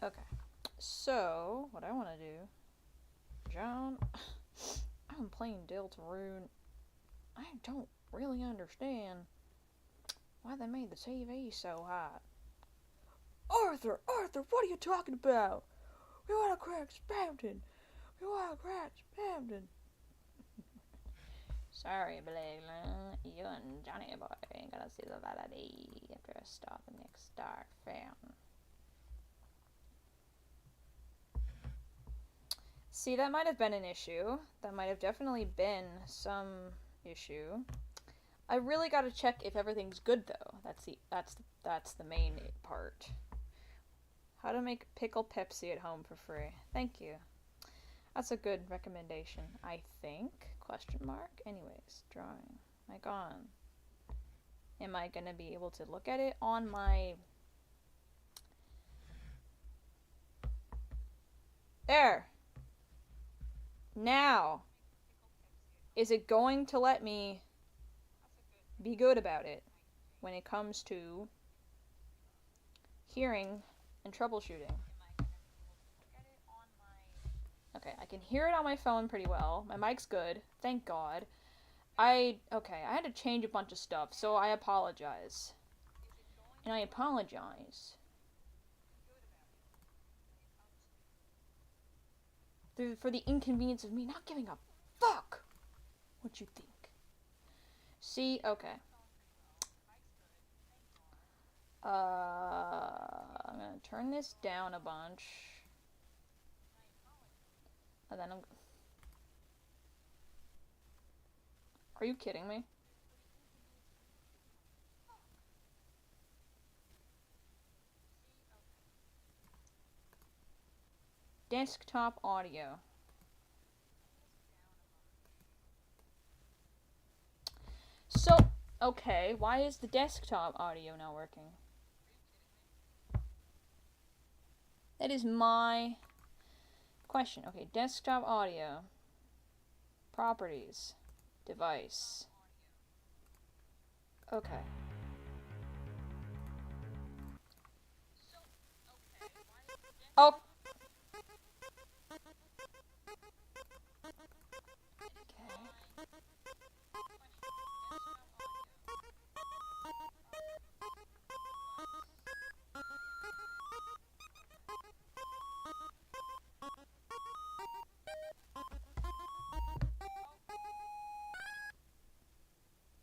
Okay. So, what I want to do, John, I'm playing Deltarune. I don't really understand why they made the TV so hot. Arthur, what are you talking about? We want to crack Spamton. We want to crack Spamton. Sorry, Blake. You and Johnny Boy ain't gonna see the light of day after I start the next Dark Fountain. See, that might have been an issue. That might have definitely been some issue. I really gotta check if everything's good though. That's the main part. How to make pickle Pepsi at home for free. Thank you. That's a good recommendation, I think. Question mark. Anyways, drawing. Am I gone? Am I gonna be able to look at it on my... There! Now! Is it going to let me be good about it when it comes to hearing and troubleshooting? Okay, I can hear it on my phone pretty well. My mic's good, thank God. I had to change a bunch of stuff, so I apologize. And I apologize for the inconvenience of me not giving a fuck what you think. See, okay. I'm gonna turn this down a bunch. And then Are you kidding me? Desktop audio. So, okay, why is the desktop audio not working? That is my question. Okay, desktop audio. Properties. Device. Okay. Oh.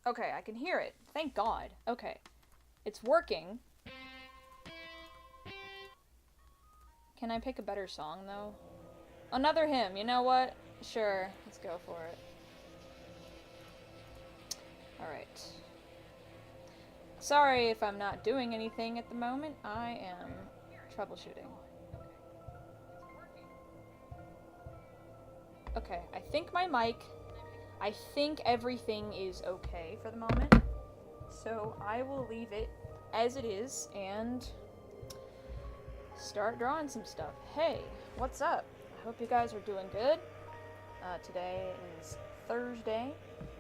Okay, I can hear it. Thank God. Okay. It's working. Can I pick a better song, though? Another hymn, you know what? Sure, let's go for it. Alright. Sorry if I'm not doing anything at the moment. I am troubleshooting. Okay, I think my mic... I think everything is okay for the moment. So I will leave it as it is and start drawing some stuff. Hey, what's up? I hope you guys are doing good. Today is Thursday,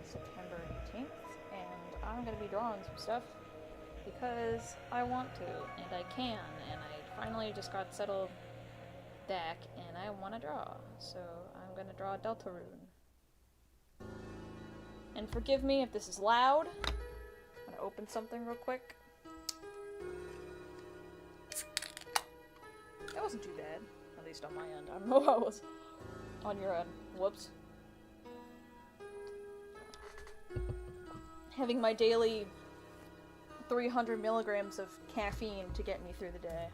September 18th, and I'm going to be drawing some stuff because I want to, and I can, and I finally just got settled back, and I want to draw, so I'm going to draw Deltarune. And forgive me if this is loud. I'm gonna open something real quick. That wasn't too bad, at least on my end. I don't know how it was on your end. Whoops. Having my daily 300 milligrams of caffeine to get me through the day.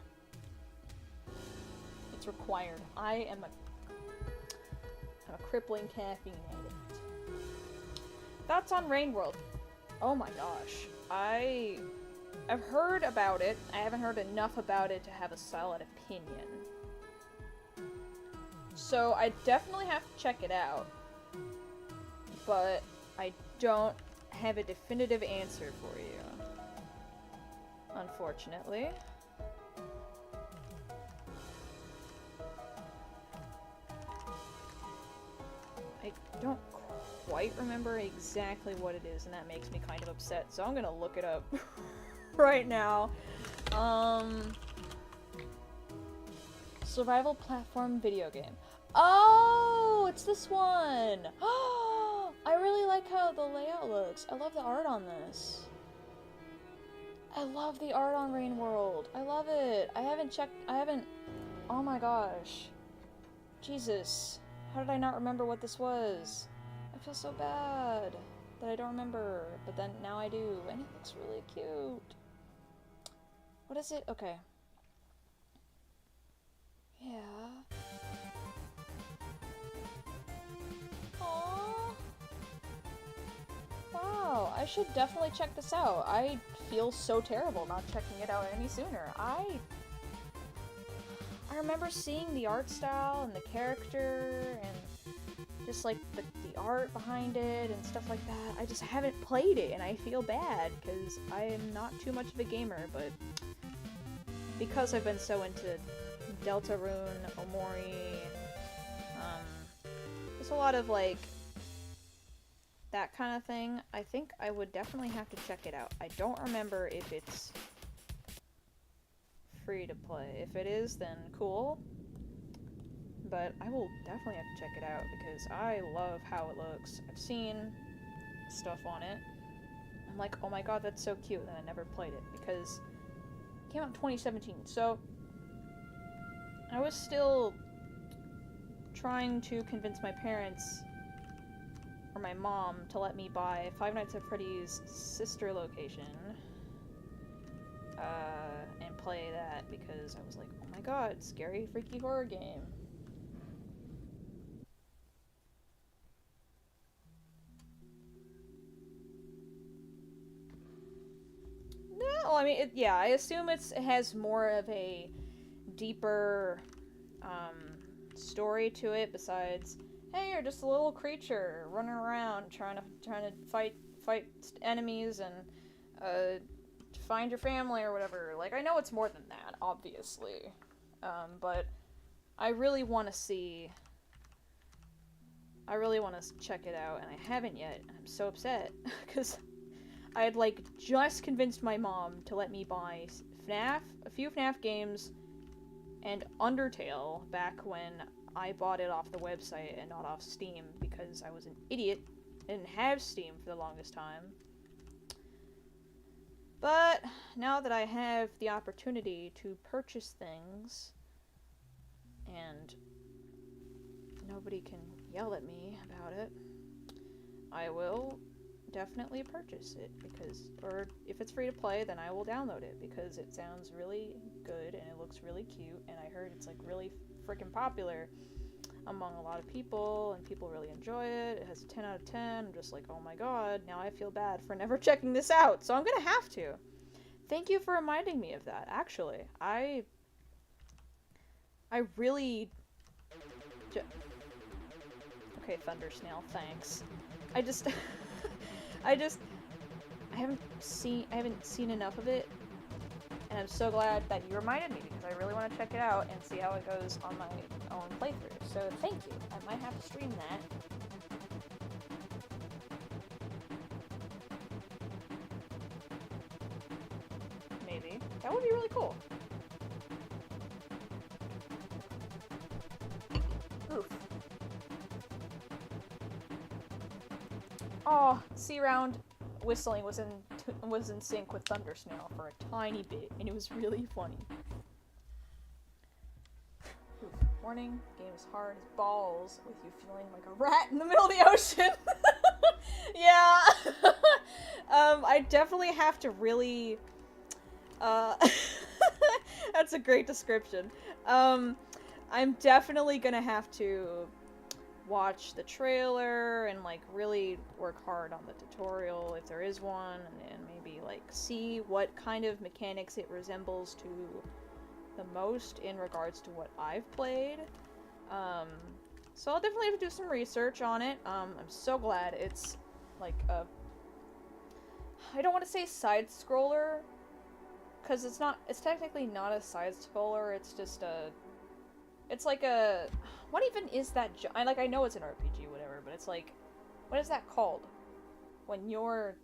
It's required. I'm a crippling caffeine addict. That's on Rain World. Oh my gosh. I've heard about it. I haven't heard enough about it to have a solid opinion. So I definitely have to check it out. But I don't have a definitive answer for you. Unfortunately. I don't quite remember exactly what it is, and that makes me kind of upset, so I'm gonna look it up right now. Survival platform video game. Oh, it's this one! I really like how the layout looks. I love the art on this. I love the art on Rain World. I love it. I haven't... Oh my gosh. Jesus. How did I not remember what this was? I feel so bad that I don't remember, but then now I do, and it looks really cute. What is it? Okay. Yeah. Aww. Wow, I should definitely check this out. I feel so terrible not checking it out any sooner. I remember seeing the art style and the character and just like the art behind it and stuff like that. I just haven't played it and I feel bad because I am not too much of a gamer, but because I've been so into Deltarune, Omori, there's a lot of like that kind of thing. I think I would definitely have to check it out. I don't remember if it's free to play. If it is, then cool. But I will definitely have to check it out because I love how it looks. I've seen stuff on it. I'm like, oh my god, that's so cute, and I never played it because it came out in 2017. So I was still trying to convince my parents or my mom to let me buy Five Nights at Freddy's sister location and play that because I was like, oh my god, scary, freaky horror game. No, I mean, yeah, I assume it has more of a deeper story to it besides, hey, you're just a little creature running around trying to fight enemies and find your family or whatever. Like, I know it's more than that, obviously, but I really want to check it out, and I haven't yet. I'm so upset because I had like just convinced my mom to let me buy FNAF, a few FNAF games, and Undertale back when I bought it off the website and not off Steam because I was an idiot and didn't have Steam for the longest time. But now that I have the opportunity to purchase things and nobody can yell at me about it, I will definitely purchase it because, or if it's free to play, then I will download it because it sounds really good and it looks really cute, and I heard it's like really freaking popular among a lot of people and people really enjoy it. It has a 10 out of 10. I'm just like, oh my god, now I feel bad for never checking this out, so I'm gonna have to. Thank you for reminding me of that, actually. I really... Okay, Thunder Snail, thanks. I haven't seen enough of it, and I'm so glad that you reminded me because I really want to check it out and see how it goes on my own playthrough. So thank you. I might have to stream that. Maybe. That would be really cool. Oof. Oh, C-Round whistling was in sync with Thunder Snail for a tiny bit, and it was really funny. Oof. Warning, game is hard as balls, with you feeling like a rat in the middle of the ocean. Yeah. I definitely have to really, that's a great description. I'm definitely gonna have to watch the trailer and like really work hard on the tutorial if there is one, and maybe like see what kind of mechanics it resembles to the most in regards to what I've played. So I'll definitely have to do some research on it. I'm so glad it's like a, I don't want to say side scroller because it's technically not a side scroller, it's just it's like a, what even is that? I know it's an RPG, whatever, but it's like, what is that called? When you're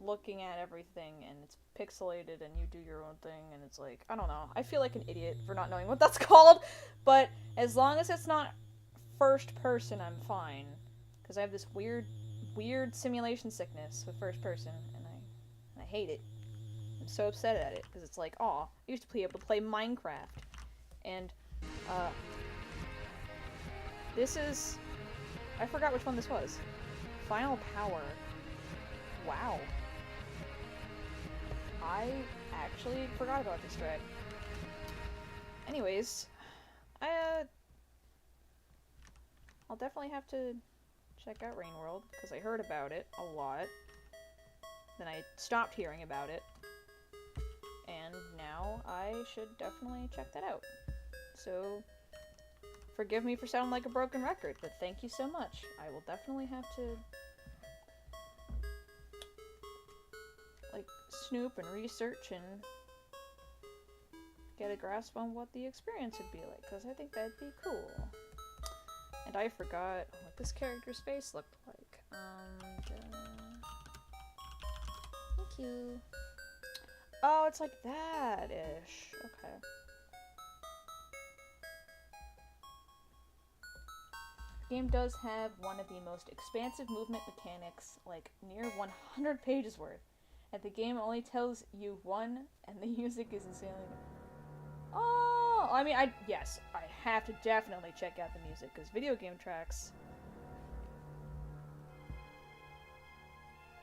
looking at everything and it's pixelated and you do your own thing and it's like, I don't know. I feel like an idiot for not knowing what that's called, but as long as it's not first person, I'm fine. Because I have this weird simulation sickness with first person, and I hate it. I'm so upset at it because it's like, aw, I used to be able to play Minecraft, and this is, I forgot which one this was. Final Power. Wow. I actually forgot about this track. Anyways, I'll definitely have to check out Rain World, because I heard about it a lot. Then I stopped hearing about it. And now I should definitely check that out. So, forgive me for sounding like a broken record, but thank you so much. I will definitely have to, like, snoop and research and get a grasp on what the experience would be like, because I think that'd be cool. And I forgot what this character's face looked like. Thank you. Oh, it's like that-ish. Okay. The game does have one of the most expansive movement mechanics, like near 100 pages worth. And the game only tells you one, and the music is insanely... Oh, I mean, yes, I have to definitely check out the music, because video game tracks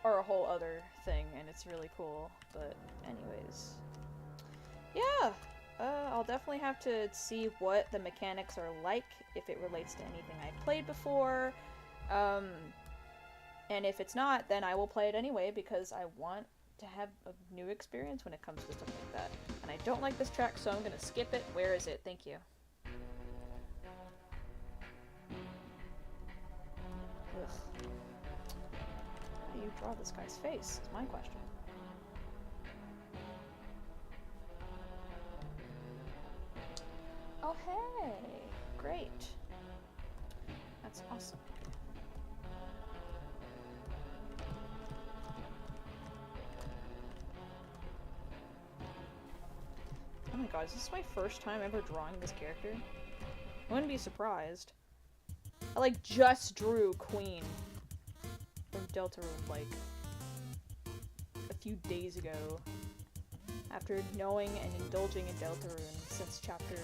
are a whole other thing, and it's really cool. But anyways, yeah, I'll definitely have to see what the mechanics are like, if it relates to anything I've played before, and if it's not, then I will play it anyway, because I want to have a new experience when it comes to something like that. And I don't like this track, so I'm gonna skip it. Where is it? Thank you. Ugh. How do you draw this guy's face, is my question. Oh, hey! Great. That's awesome. Oh my god, is this my first time ever drawing this character? I wouldn't be surprised. I, like, just drew Queen from Deltarune, like, a few days ago. After knowing and indulging in Deltarune since Chapter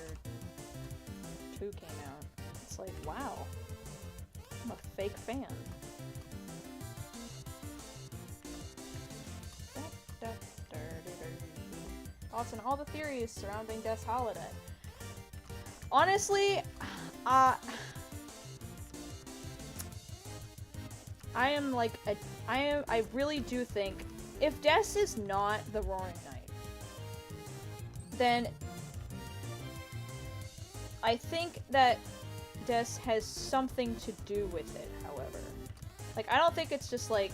2 came out. It's like, wow. I'm a fake fan. Thoughts on all the theories surrounding Death's Holiday. Honestly, I am like I really do think if Death is not the Roaring Knight, then I think that Death has something to do with it, however. Like, I don't think it's just like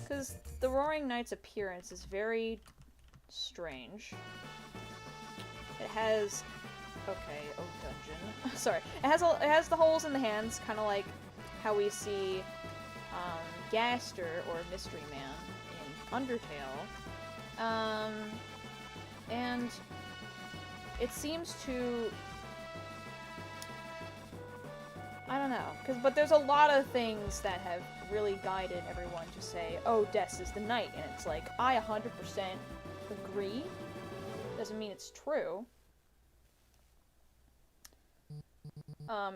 because the Roaring Knight's appearance is very strange. It has... Okay, oh, dungeon. Sorry. It has the holes in the hands, kind of like how we see Gaster, or Mystery Man, in Undertale. And it seems to... I don't know, but there's a lot of things that have really guided everyone to say, oh, Death is the knight, and it's like, I 100% agree. Doesn't mean it's true.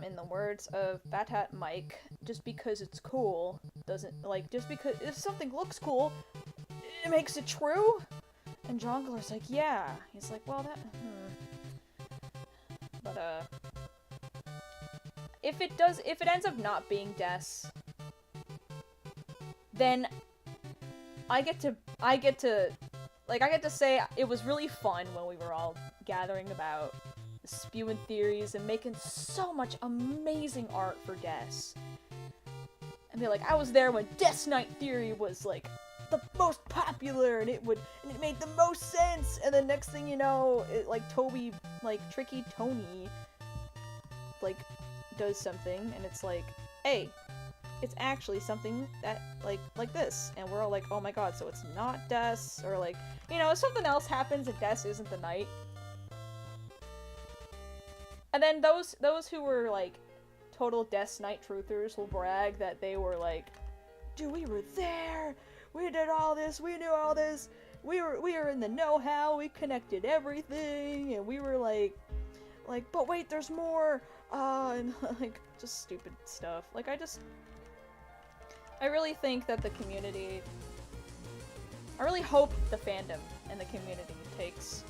In the words of Batat Mike, just because it's cool doesn't, like, just because if something looks cool, it makes it true? And Jongler's like, yeah. He's like, well, that, But, if it ends up not being Death, then I get to say it was really fun when we were all gathering about, spewing theories, and making so much amazing art for Death. And be like, I was there when Death Knight theory was, like, the most popular, and it made the most sense, and the next thing you know, Tricky Tony, like, does something, and it's like, hey, it's actually something that, like this. And we're all like, oh my god, so it's not Des, or like, you know, something else happens and Des isn't the knight. And then those who were, like, total Des Knight truthers will brag that they were like, dude, we were there, we did all this, we knew all this, we were in the know-how, we connected everything, and we were like, but wait, there's more, and like, just stupid stuff. Like, I really think that the community, I really hope the fandom and the community takes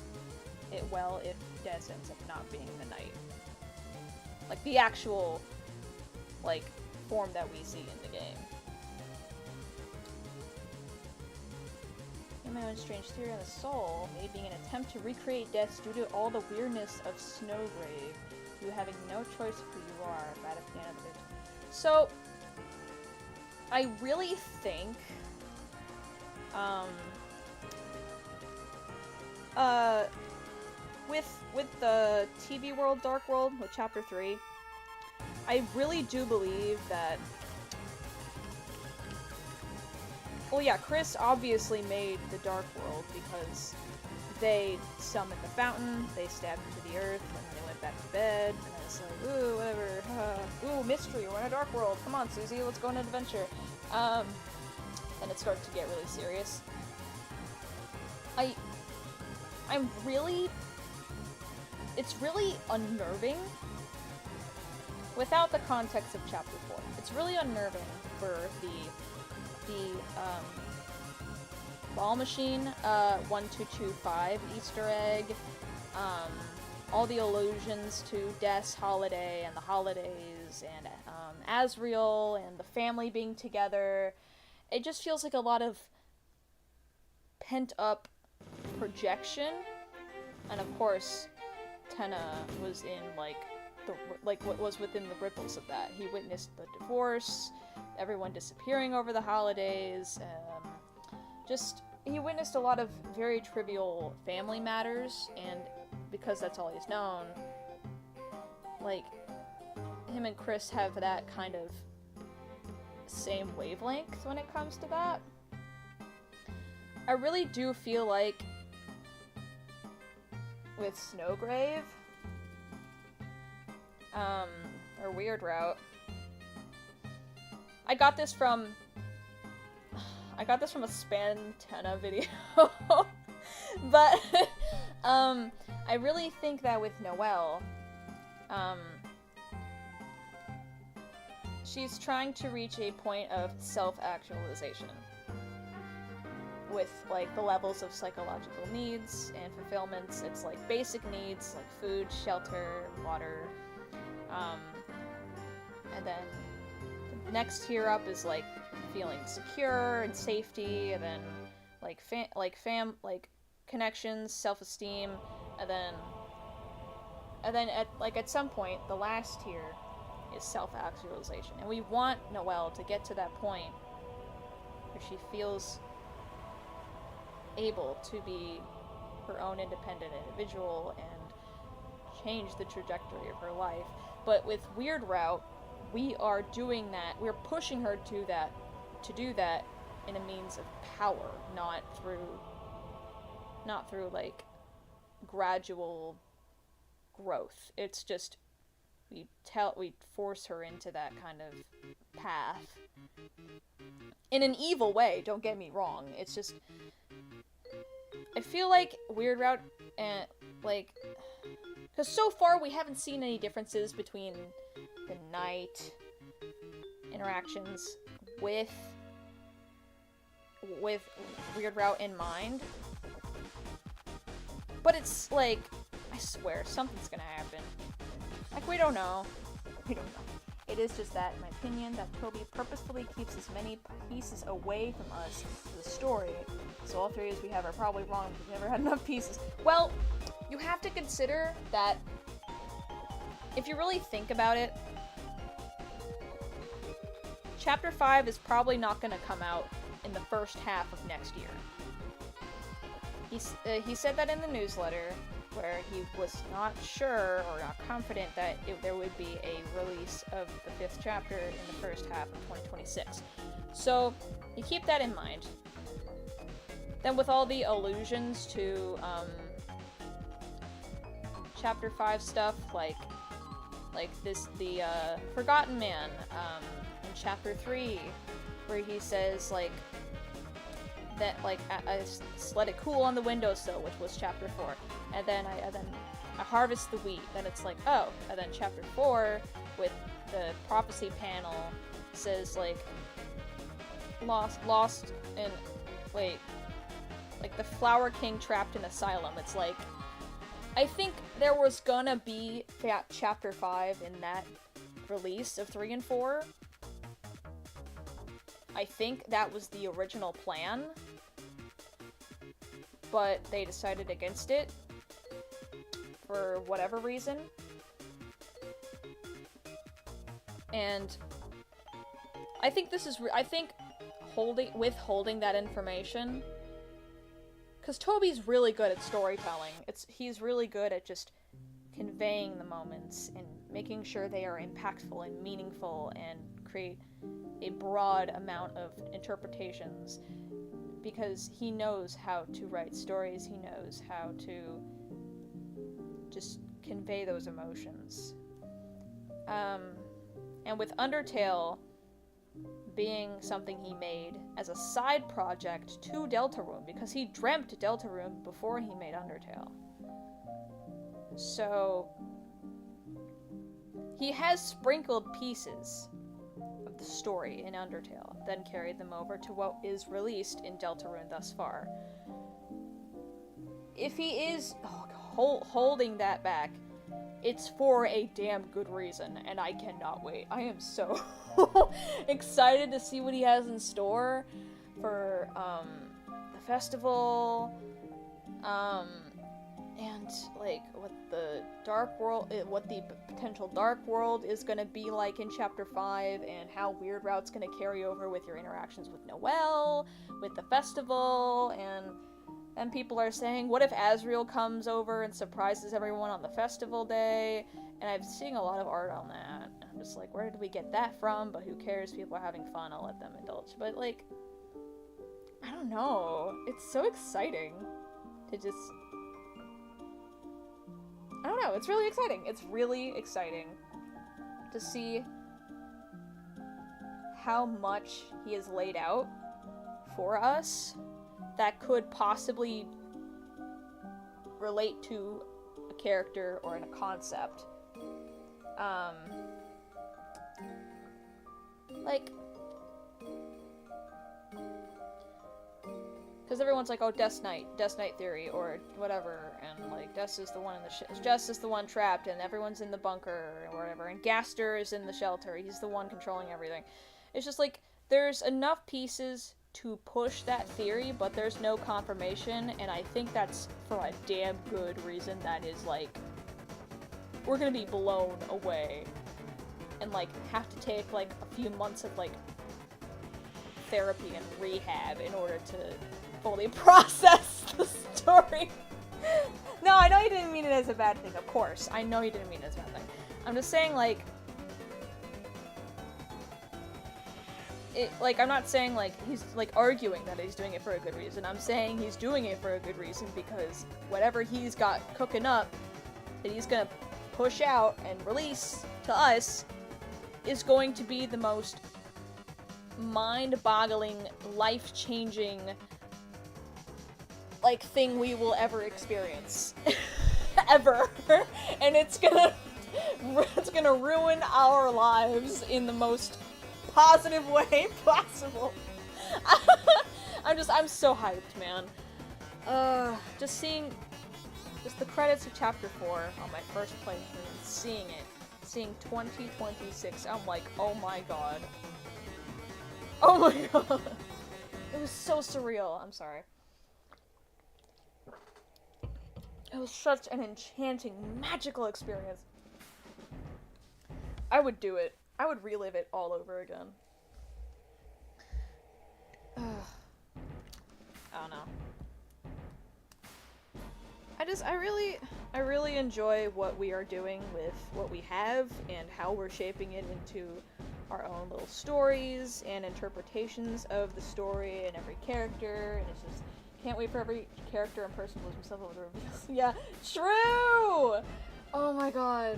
it well if Des ends up not being the knight. Like, the actual, like, form that we see in the game. In my own strange theory on the soul, maybe being an attempt to recreate Des due to all the weirdness of Snowgrave, you having no choice of who you are, right at the end of it. So, I really think, with the TV world, Dark World, with Chapter 3, I really do believe that... Well, yeah, Chris obviously made the Dark World because they summoned the fountain, they stabbed into the earth, and they went back to bed, and it's like, ooh, whatever, ooh, mystery, we're in a Dark World, come on, Susie, let's go on an adventure. And it starts to get really serious. I'm really... It's really unnerving without the context of Chapter 4. It's really unnerving for the Ball Machine 1225 Easter egg, all the allusions to Des Holiday and the holidays, and Asriel and the family being together. It just feels like a lot of pent-up projection, and of course, Tenna was in, what was within the ripples of that. He witnessed the divorce, everyone disappearing over the holidays, he witnessed a lot of very trivial family matters, and because that's all he's known, like, him and Chris have that kind of same wavelength when it comes to that. I really do feel like with Snowgrave, or Weird Route, I got this from a Span Tenna video, but, I really think that with Noelle, she's trying to reach a point of self-actualization with, like, the levels of psychological needs and fulfillments. It's, like, basic needs, like food, shelter, water, and then the next tier up is, like, feeling secure and safety, and then, like, connections, self-esteem, and then at some point, the last tier is self-actualization. And we want Noelle to get to that point where she feels able to be her own independent individual and change the trajectory of her life. But with Weird Route, we are doing that. We're pushing her to do that in a means of power, not through like gradual growth. It's just we force her into that kind of path in an evil way. Don't get me wrong. It's just I feel like Weird Route and because so far we haven't seen any differences between the knight interactions with Weird Route in mind. But it's like, I swear, something's gonna happen. Like, we don't know. It is just that, in my opinion, that Toby purposefully keeps as many pieces away from us to the story. So all theories we have are probably wrong, we've never had enough pieces. Well, you have to consider that, if you really think about it, Chapter 5 is probably not going to come out in the first half of next year. He said that in the newsletter, where he was not sure or not confident that there would be a release of the 5th chapter in the first half of 2026. So, you keep that in mind. Then with all the allusions to, Chapter 5 stuff, like the Forgotten Man, in Chapter 3, where he says, like, that, like, I let it cool on the windowsill, which was Chapter 4, and then I harvest the wheat, then it's like, oh, and then Chapter 4, with the prophecy panel, says, like, lost in, wait, like, the Flower King trapped in asylum. It's like, I think there was gonna be Chapter 5 in that release of 3 and 4. I think that was the original plan, but they decided against it for whatever reason. And I think this is, I think withholding that information, because Toby's really good at storytelling. He's really good at just conveying the moments and making sure they are impactful and meaningful and create a broad amount of interpretations, because he knows how to write stories, he knows how to just convey those emotions. And with Undertale being something he made as a side project to Deltarune, because he dreamt Deltarune before he made Undertale. So he has sprinkled pieces of the story in Undertale, then carried them over to what is released in Deltarune thus far. If he is holding that back, it's for a damn good reason, and I cannot wait. I am so excited to see what he has in store for the festival, and like what the Dark World, what the potential Dark World is gonna be like in Chapter 5, and how Weird Route's gonna carry over with your interactions with Noelle, with the festival, and people are saying, what if Asriel comes over and surprises everyone on the festival day? And I'm seeing a lot of art on that. I'm just like, where did we get that from? But who cares? People are having fun. I'll let them indulge. But, like, I don't know. It's so exciting to just... I don't know. It's really exciting. It's really exciting to see how much he has laid out for us that could possibly relate to a character or in a concept. Like, because everyone's like, oh, Death Knight theory, or whatever, and like, Jess is the one Jess is the one trapped, and everyone's in the bunker, or whatever, and Gaster is in the shelter, he's the one controlling everything. It's just like, there's enough pieces to push that theory, but there's no confirmation, and I think that's for a damn good reason. That is, like, we're gonna be blown away, and, like, have to take, like, a few months of, like, therapy and rehab in order to fully process the story. No, I know you didn't mean it as a bad thing, of course. I know you didn't mean it as a bad thing. I'm just saying, like, I'm not saying, like, he's, like, arguing that he's doing it for a good reason. I'm saying he's doing it for a good reason because whatever he's got cooking up that he's gonna push out and release to us is going to be the most mind-boggling, life-changing, like, thing we will ever experience. Ever. And it's gonna ruin our lives in the most positive way possible. I'm so hyped, man. Just seeing the credits of Chapter 4 on my first playthrough and seeing 2026, I'm like, oh my god. Oh my god. It was so surreal. I'm sorry. It was such an enchanting, magical experience. I would do it. I would relive it all over again. I don't know. I really... I really enjoy what we are doing with what we have and how we're shaping it into our own little stories and interpretations of the story and every character, and it's just can't wait for every character and person to lose himself over the reveals. Yeah, true! Oh my god.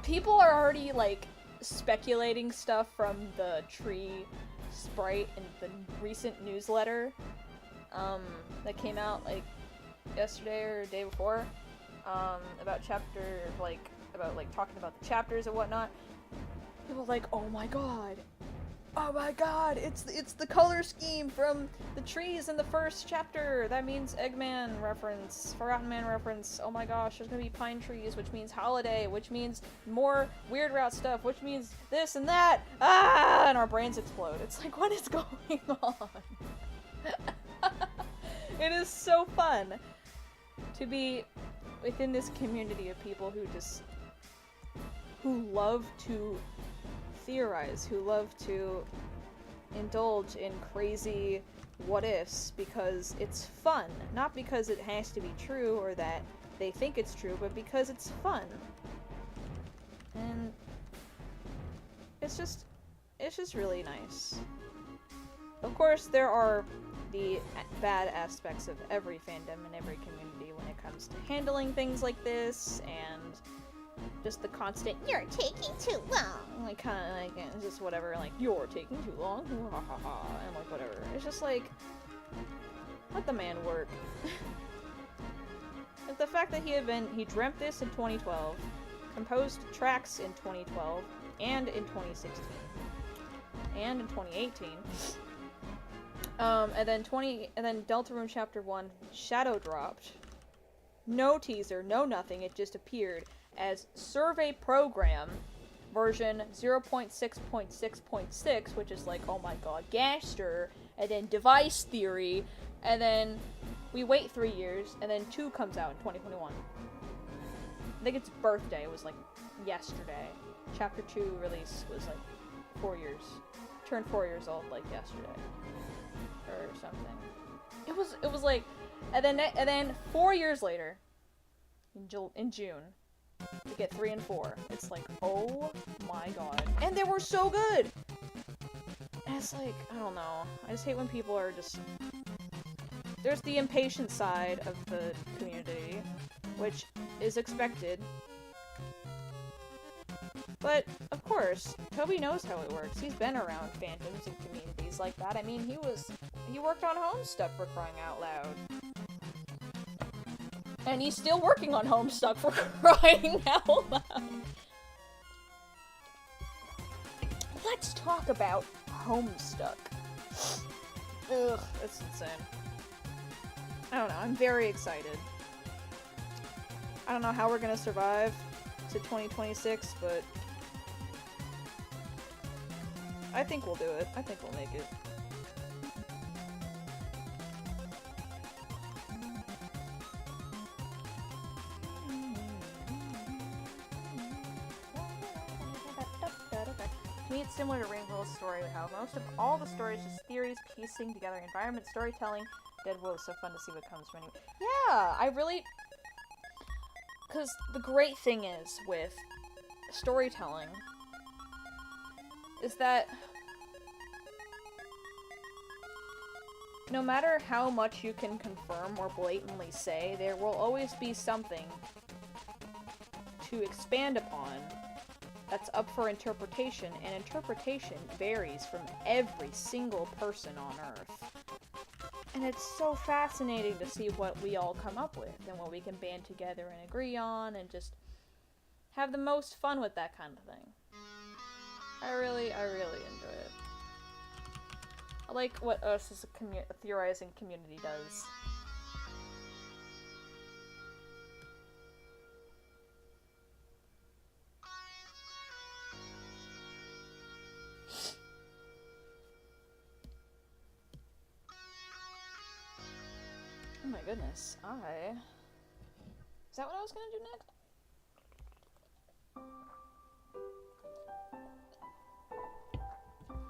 People are already, like, speculating stuff from the tree sprite in the recent newsletter, that came out, like, yesterday or the day before, about talking about the chapters and whatnot. People are like, oh my god, it's the color scheme from the trees in the first chapter. That means Eggman reference, Forgotten Man reference. Oh my gosh, there's gonna be pine trees, which means holiday, which means more Weird Route stuff, which means this and that. Ah! And our brains explode. It's like, what is going on? It is so fun to be within this community of people who love to theorize, who love to indulge in crazy what-ifs because it's fun. Not because it has to be true or that they think it's true, but because it's fun. And it's just really nice. Of course, there are the bad aspects of every fandom and every community when it comes to handling things like this, and just the constant, you're taking too long, like, kind of, like, it's just whatever, like, you're taking too long, ha ha ha, and, like, whatever. It's just, like, let the man work. Like, the fact that he dreamt this in 2012, composed tracks in 2012, and in 2016, and in 2018, and then Deltarune Chapter 1 shadow dropped. No teaser, no nothing, it just appeared as Survey Program version 0.6.6.6, which is like, oh my god, Gaster, and then Device Theory, and then we wait 3 years, and then 2 comes out in 2021. I think its birthday was like yesterday. Chapter 2 release was like 4 years. Turned 4 years old like yesterday. Or something. It was like, and then 4 years later, in June, we get 3 and 4. It's like, oh my god. And they were so good! And it's like, I don't know. I just hate when people are just... There's the impatient side of the community, which is expected. But, of course, Toby knows how it works. He's been around fandoms and communities like that. I mean, he worked on Homestuck for crying out loud. And he's still working on Homestuck for crying out loud. Let's talk about Homestuck. Ugh, that's insane. I don't know, I'm very excited. I don't know how we're gonna survive to 2026, but I think we'll do it. I think we'll make it. To me, it's similar to Rainbow's story, how most of all the stories just theories piecing together environment, storytelling. Deadwood is so fun to see what comes from anyway. Yeah, I really... Because the great thing is with storytelling is that no matter how much you can confirm or blatantly say, there will always be something to expand upon that's up for interpretation, and interpretation varies from every single person on Earth. And it's so fascinating to see what we all come up with, and what we can band together and agree on, and just have the most fun with that kind of thing. I really enjoy it. I like what us as a theorizing community does. Oh my goodness, Is that what I was gonna do next?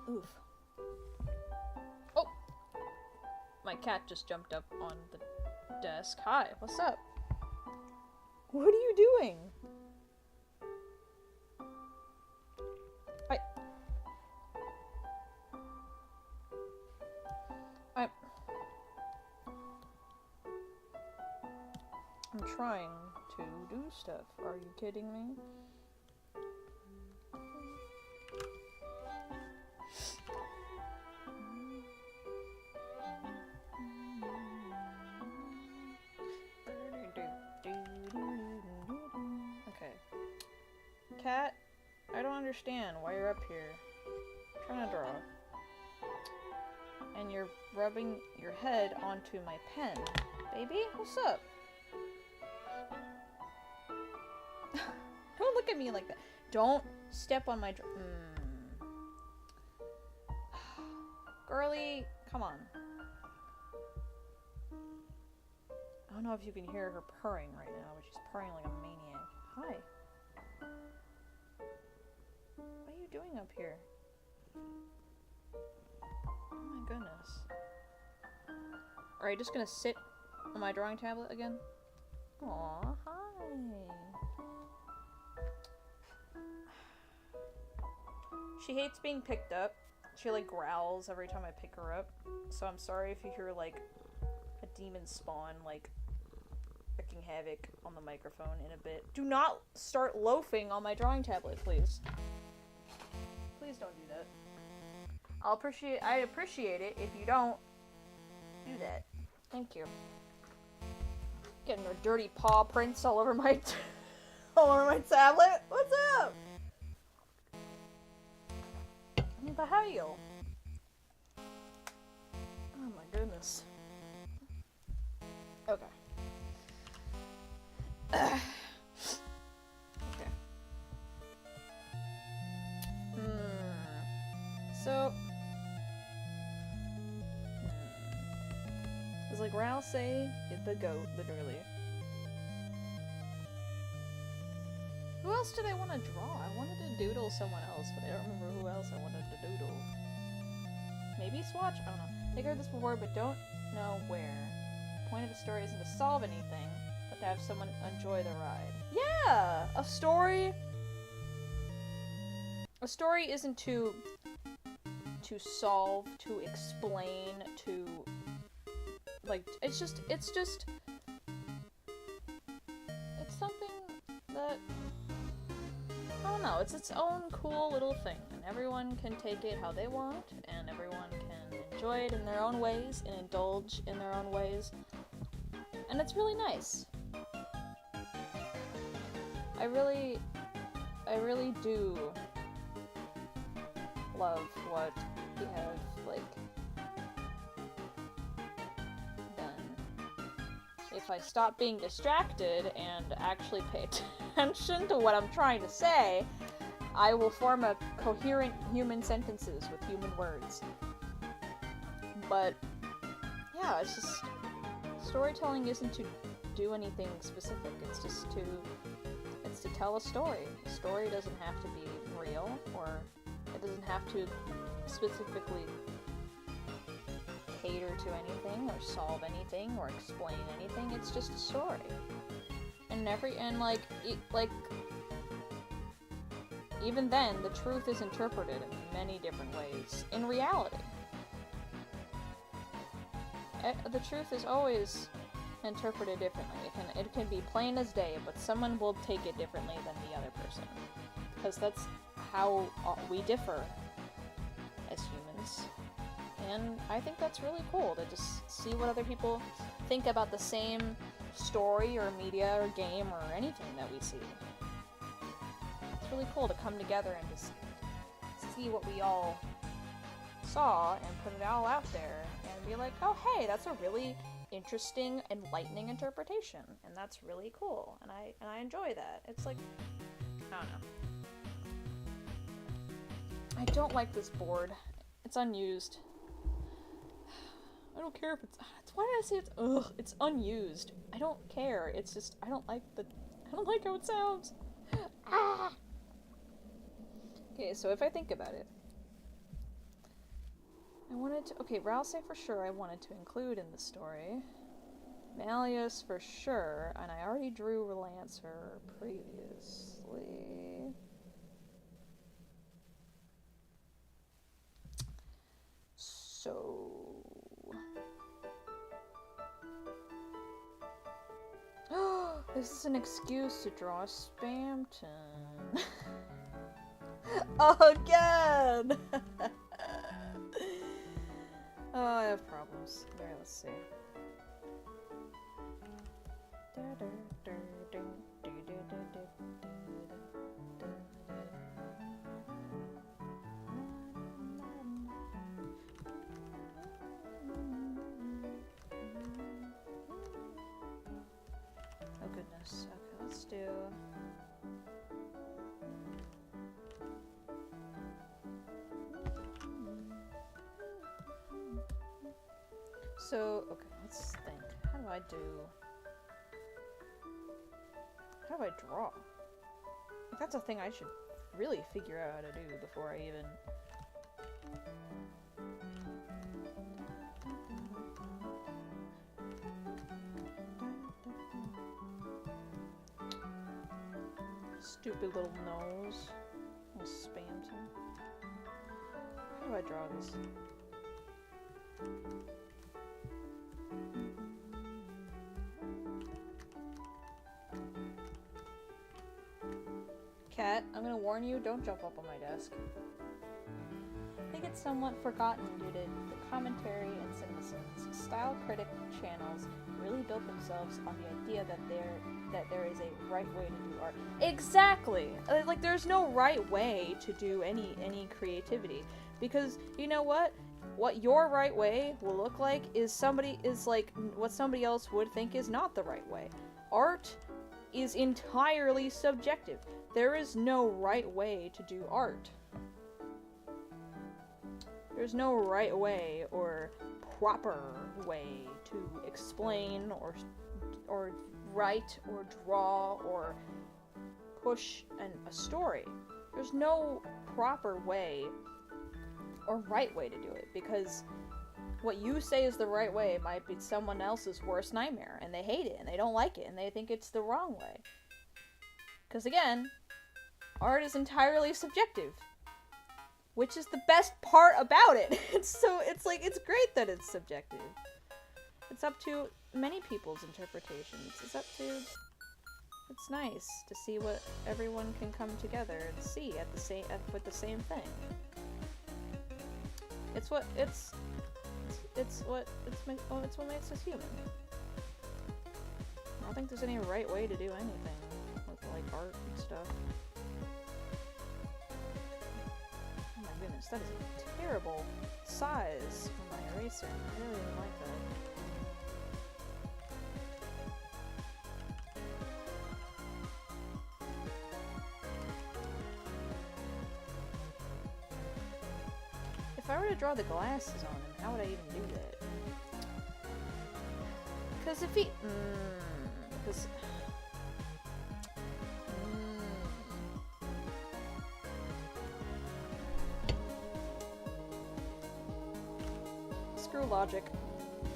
Oof. Oh! My cat just jumped up on the desk. Hi, what's up? What are you doing? I'm trying to do stuff. Are you kidding me? Okay. Cat, I don't understand why you're up here. I'm trying to draw. And you're rubbing your head onto my pen. Baby, what's up? Don't look at me like that. Don't step on my Girly, come on. I don't know if you can hear her purring right now, but she's purring like a maniac. Hi. What are you doing up here? Oh my goodness. Are you just gonna sit on my drawing tablet again? Aw, hi. She hates being picked up. She like growls every time I pick her up. So I'm sorry if you hear like a demon spawn like wreaking havoc on the microphone in a bit. Do not start loafing on my drawing tablet, please. Please don't do that. I'd appreciate it if you don't do that. Thank you. Getting her dirty paw prints all over my all over my tablet. What's up? What the hell? Oh my goodness. Okay. Okay. So it's like Ralsei is the goat, literally. Who else did I want to draw? I wanted to doodle someone else, but I don't remember who else I wanted to doodle. Maybe Swatch? I don't know. I think I heard this before, but don't know where. The point of a story isn't to solve anything, but to have someone enjoy the ride. Yeah! A story isn't to solve, to explain, to like it's something that I don't know, it's its own cool little thing, and everyone can take it how they want, and everyone can enjoy it in their own ways and indulge in their own ways, and it's really nice. I really do love what we have, like, done. If I stop being distracted and actually pay attention to what I'm trying to say, I will form a coherent human sentences with human words. But, yeah, it's just, storytelling isn't to do anything specific, it's to tell a story. A story doesn't have to be real, or it doesn't have to specifically cater to anything, or solve anything, or explain anything. It's just a story. And even then, the truth is interpreted in many different ways. In reality. The truth is always interpreted differently. It can be plain as day, but someone will take it differently than the other person. Because that's how we differ as humans. And I think that's really cool to just see what other people think about the same story or media or game or anything that we see. It's really cool to come together and just see what we all saw and put it all out there and be like, oh hey, that's a really interesting, enlightening interpretation, and that's really cool, and I enjoy that. It's like, I don't know. I don't like this board. It's unused. I don't care if it's why did I say it's unused? I don't care. It's just I don't like how it sounds. Ah. Okay, so if I think about it, I wanted to, Ralsei for sure I wanted to include in the story. Malleus for sure, and I already drew Relancer previously. So... This is an excuse to draw Spamton. Again! Oh, I have problems. Alright, let's see. Oh goodness. Okay, let's do... So, okay, let's think. How do I draw? Like, that's a thing I should really figure out how to do before I even... Stupid little nose. Little Spamton. How do I draw this? Cat, I'm gonna warn you, don't jump up on my desk. I think it's somewhat forgotten due to the commentary and cynicism. Style critic channels really built themselves on the idea that there is a right way to do art. Exactly! Like, there's no right way to do any creativity. Because, you know what? What your right way will look like is like what somebody else would think is not the right way. Art is entirely subjective. There is no right way to do art. There's no right way or proper way to explain or write or draw or push a story. There's no proper way or right way to do it, because what you say is the right way might be someone else's worst nightmare, and they hate it, and they don't like it, and they think it's the wrong way. Because again, art is entirely subjective, which is the best part about it. It's great that it's subjective. It's up to many people's interpretations. It's nice to see what everyone can come together and see with the same thing. It's what makes us human. I don't think there's any right way to do anything with like art and stuff. Oh my goodness, that is a terrible size for my eraser. I really didn't like that. If I were to draw the glasses on him, how would I even do that? Because if he... Screw logic.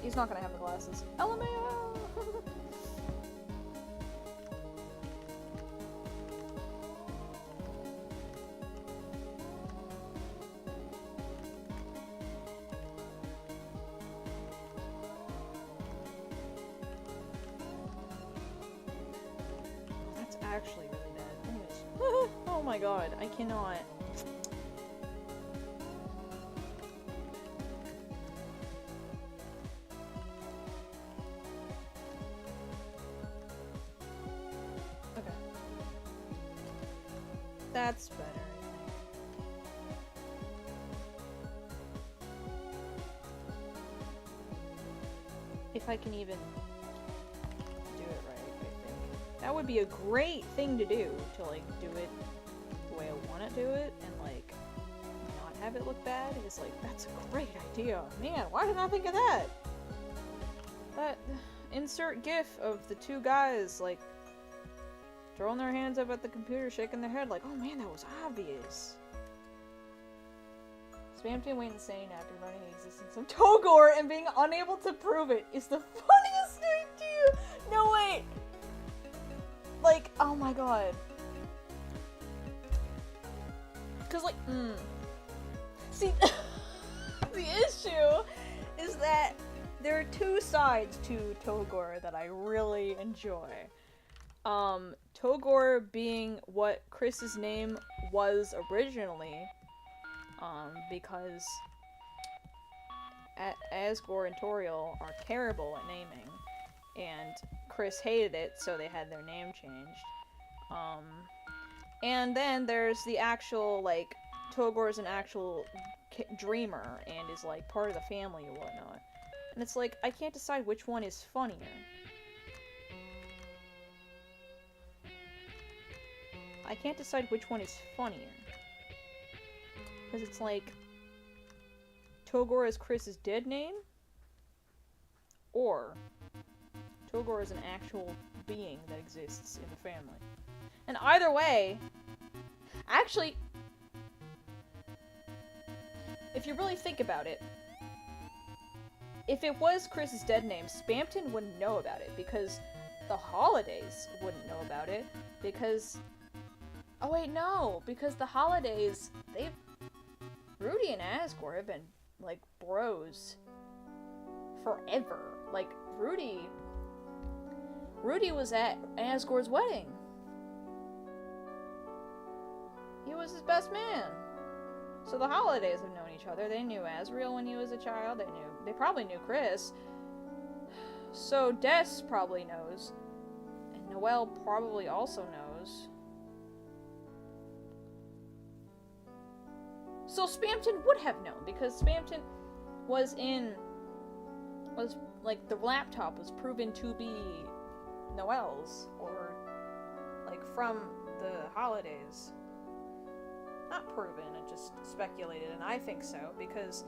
He's not gonna have the glasses. LMAO! Actually really bad. Anyways. Oh my god, I cannot. Okay. That's better. If I can even do it right. That would be a great thing to do, to like do it the way I want to do it and like not have it look bad. It's like, that's a great idea. Man, why didn't I think of that? That insert gif of the two guys like throwing their hands up at the computer, shaking their head like, oh man, that was obvious. Spamton went insane after learning the existence of Togor and being unable to prove it is the funniest idea. No, wait! Like, oh my god. Cause like, see, the issue is that there are two sides to Togor that I really enjoy. Togor being what Chris's name was originally, because Asgore and Toriel are terrible at naming, and Chris hated it, so they had their name changed. And then there's the actual, like, Togor's an actual dreamer and is, like, part of the family and whatnot. And it's like, I can't decide which one is funnier. I can't decide which one is funnier. Because it's like, Togor is Chris's dead name? Or, Togor is an actual being that exists in the family. And either way, actually, if you really think about it, if it was Chris's dead name, Spamton wouldn't know about it, because the Holidays wouldn't know about it, because... Oh wait, no! Because the Holidays, Rudy and Asgore have been, like, bros forever. Like, Rudy was at Asgore's wedding. He was his best man. So the Holidays have known each other. They knew Asriel when he was a child. They probably knew Chris. So Des probably knows. And Noelle probably also knows. So Spamton would have known, because Spamton was like, the laptop was proven to be Noelle's, or, like, from the Holidays. Not proven, it just speculated, and I think so, because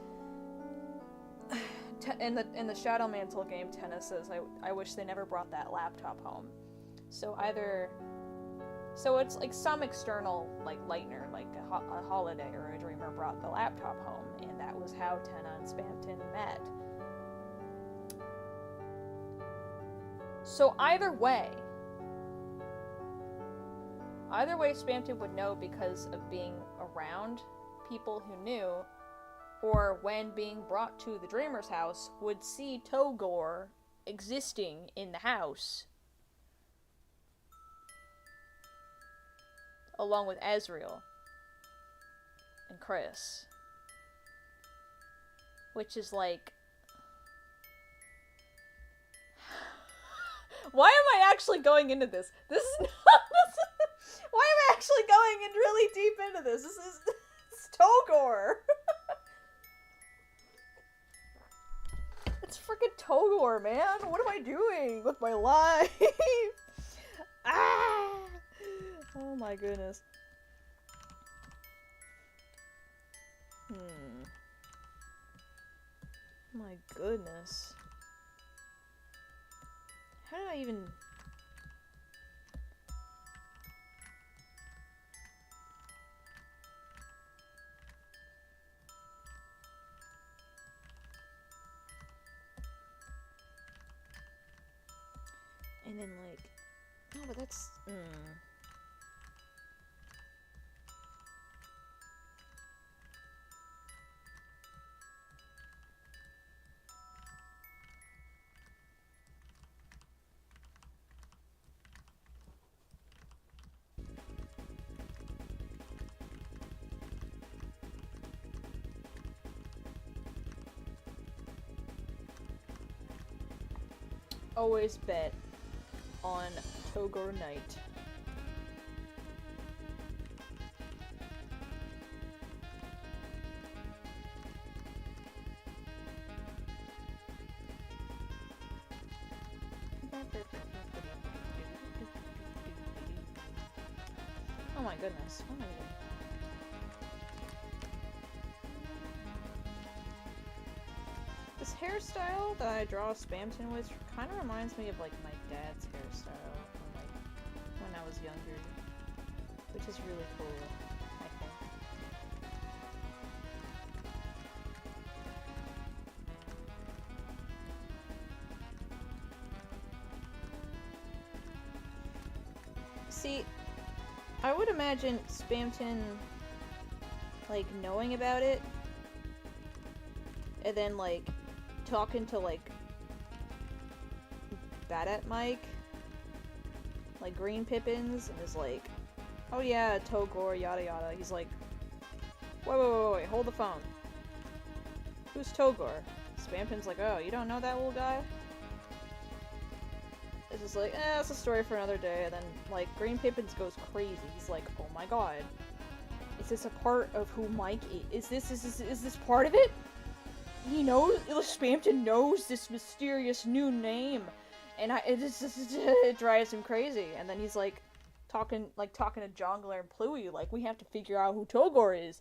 in the Shadow Mantle game, Tenna says, I wish they never brought that laptop home. So it's like some external, like, Lightner, like a Holiday or a Dreamer brought the laptop home, and that was how Tenna and Spamton met. So either way, Spamton would know because of being around people who knew, or when being brought to the Dreamer's house, would see Togor existing in the house, along with Asriel and Chris. Which is like... Why am I actually going into this? This is not... Why am I actually going in really deep into this? It's Togor. It's freaking Togor, man. What am I doing with my life? Ah! Oh my goodness. My goodness. How did I even... And then, like... No, but that's... Always bet on Togor Knight. Oh my goodness. What am I doing? This hairstyle that I draw Spamton with kind of reminds me of, like, my dad's hairstyle from, like, when I was younger, which is really cool, I think. See, I would imagine Spamton, like, knowing about it, and then, like, talking to, like, Bad at Mike, like, Green Pippins, and is like, oh yeah, Togor, yada yada. He's like, wait, hold the phone. Who's Togor? Spamton's like, oh, you don't know that little guy? It's just like, it's a story for another day, and then, like, Green Pippins goes crazy. He's like, oh my god. Is this a part of who Mike is? Is this part of it? He knows, Spamton knows this mysterious new name, and it drives him crazy. And then he's like, talking to Jongler and Pluie, like, we have to figure out who Togor is.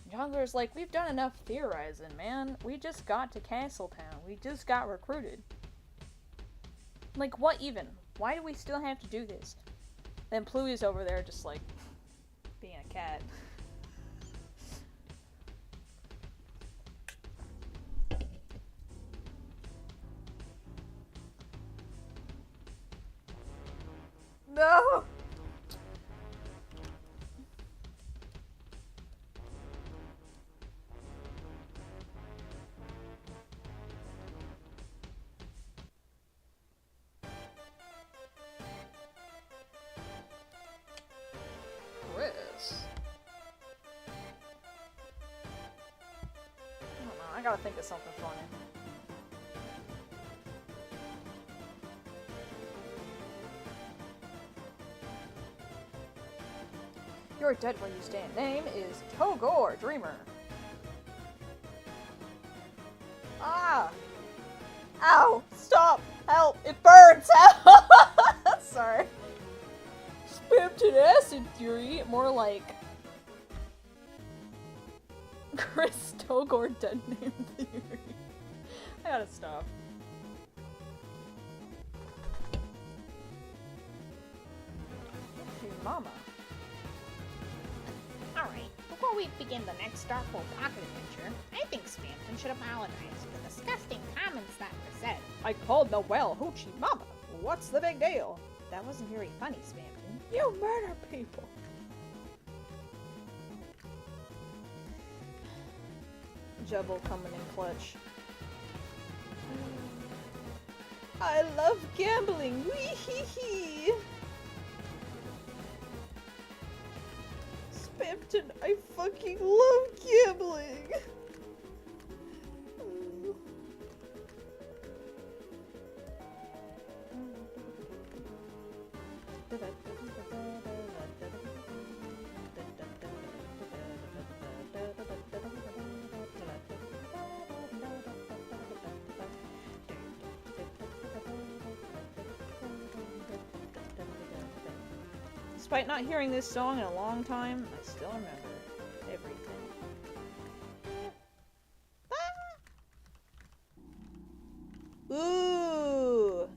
Jongler's like, we've done enough theorizing, man. We just got to Castletown. We just got recruited. Like, what even? Why do we still have to do this? Then Pluie's over there just, like, being a cat. No! Chris. I don't know, I gotta think of something funny. You're dead where you stand. Name is Togor Dreamer. Ah! Ow! Stop! Help! It burns! Sorry. Spamton acid theory, more like Chris Togor dead name theory. I gotta stop. Hey, Mama. Alright, before we begin the next Darkhold Pocket adventure, I think Spamton should apologize for the disgusting comments that were said. I called Noelle Hoochie Mama. What's the big deal? That wasn't very funny, Spamton. You murder people. Jubble coming in clutch. I love gambling. Wee hee hee. Spamton, I fucking love gambling. Despite not hearing this song in a long time, I still remember everything. Ooh!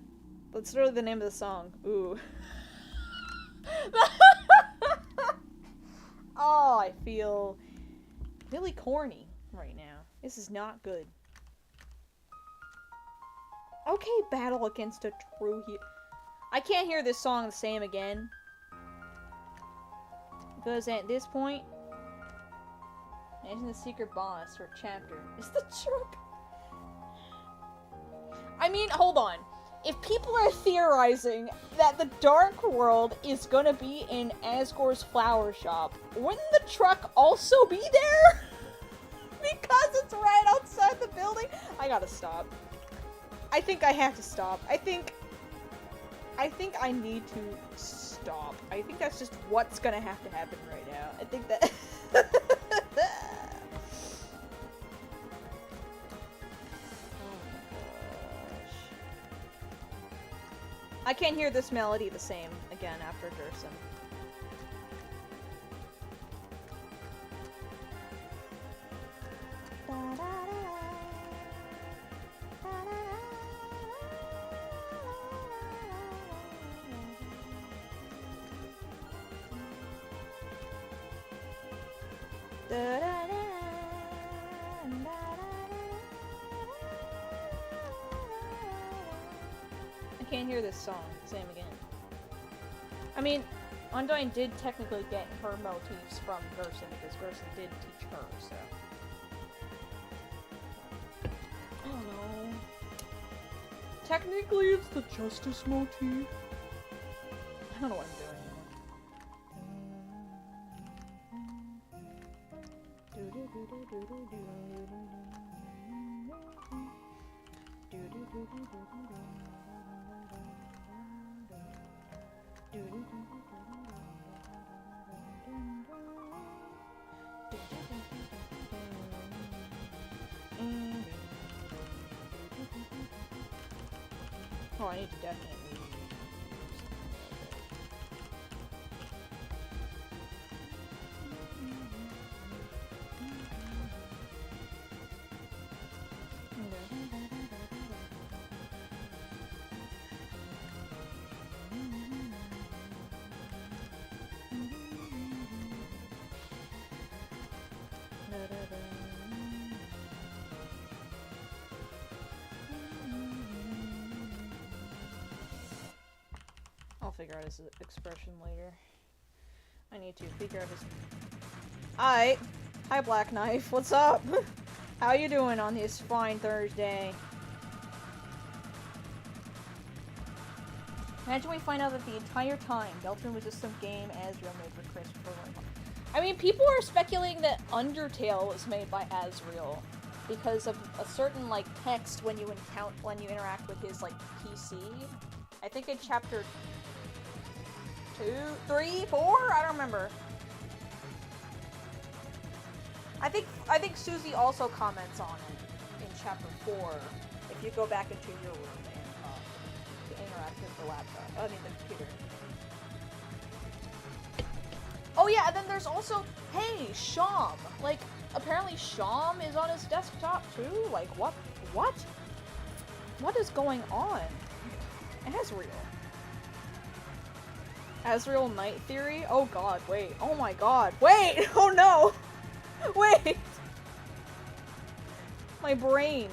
That's really the name of the song. Ooh. Oh, I feel really corny right now. This is not good. Okay, battle against a true hero. I can't hear this song the same again. Because at this point, imagine the secret boss or chapter is the truck. I mean, hold on. If people are theorizing that the Dark World is gonna be in Asgore's flower shop, wouldn't the truck also be there? Because it's right outside the building? I gotta stop. I think I have to stop. I think I need to stop. I think that's just what's gonna have to happen right now. I think that... I can't hear this melody the same again after Durson. I can't hear this song same again. I mean, Undyne did technically get her motifs from Gerson because Gerson did teach her, so. Oh no. Technically, it's the Justice motif. I don't know what I'm doing Oh, I need to definitely. I'll figure out his expression later. I need to figure out his... Hi! Hi, Black Knife. What's up? How you doing on this fine Thursday? Imagine we find out that the entire time Deltarune was just some game Asriel made for Chris before going home. I mean, people are speculating that Undertale was made by Asriel because of a certain, like, text when you interact with his, like, PC. I think in chapter 2, 3, 4? I don't remember. I think Susie also comments on it in chapter 4 if you go back into your room and interact with the laptop. I mean the computer. Oh yeah, and then there's also, hey, Sham! Like, apparently Sham is on his desktop too? Like, what? What? What is going on? Asriel. Asriel Night Theory? Oh god, wait. Oh my god. Wait! Oh no! Wait! My brain.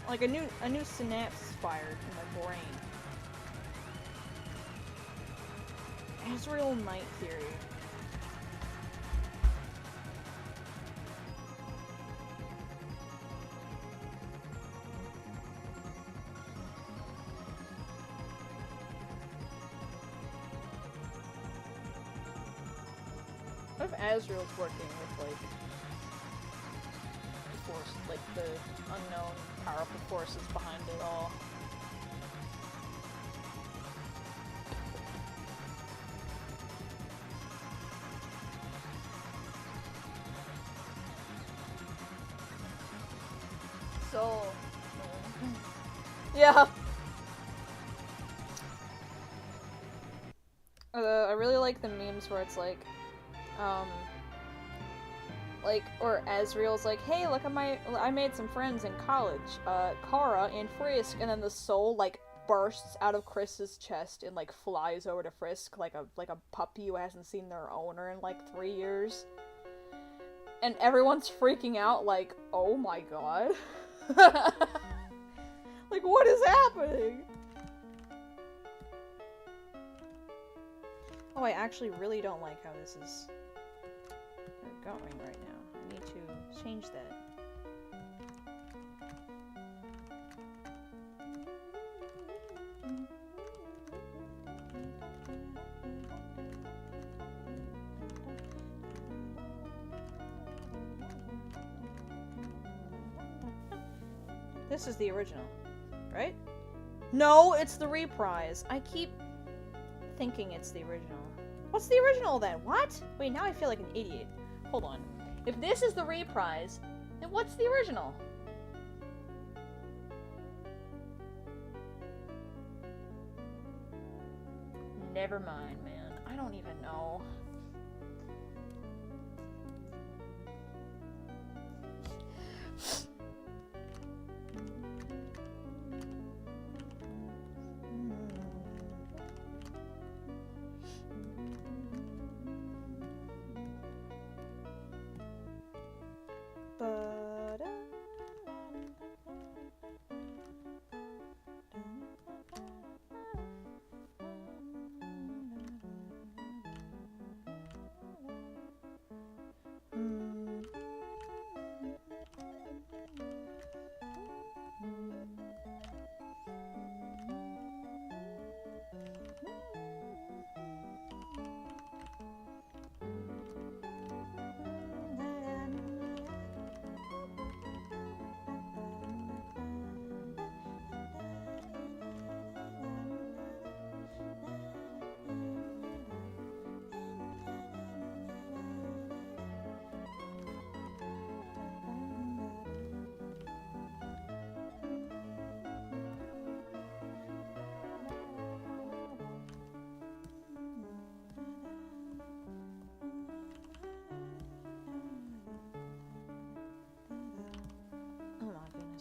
Like a new synapse is fired in my brain. Asriel Night Theory. What if Asriel's working with, like, the force, like, the unknown powerful forces behind it all? So... yeah! I really like the memes where it's like, like, or Asriel's like, hey, look, I made some friends in college, Kara and Frisk, and then the soul, like, bursts out of Chris's chest and, like, flies over to Frisk like a puppy who hasn't seen their owner in, like, 3 years. And everyone's freaking out, like, oh my god. Like, what is happening? Oh, I actually really don't like how this is going right now. I need to change that. This is the original, right? No, it's the reprise. I keep thinking it's the original. What's the original then? What? Wait, now I feel like an idiot. Hold on. If this is the reprise, then what's the original? Never mind, man. I don't even know.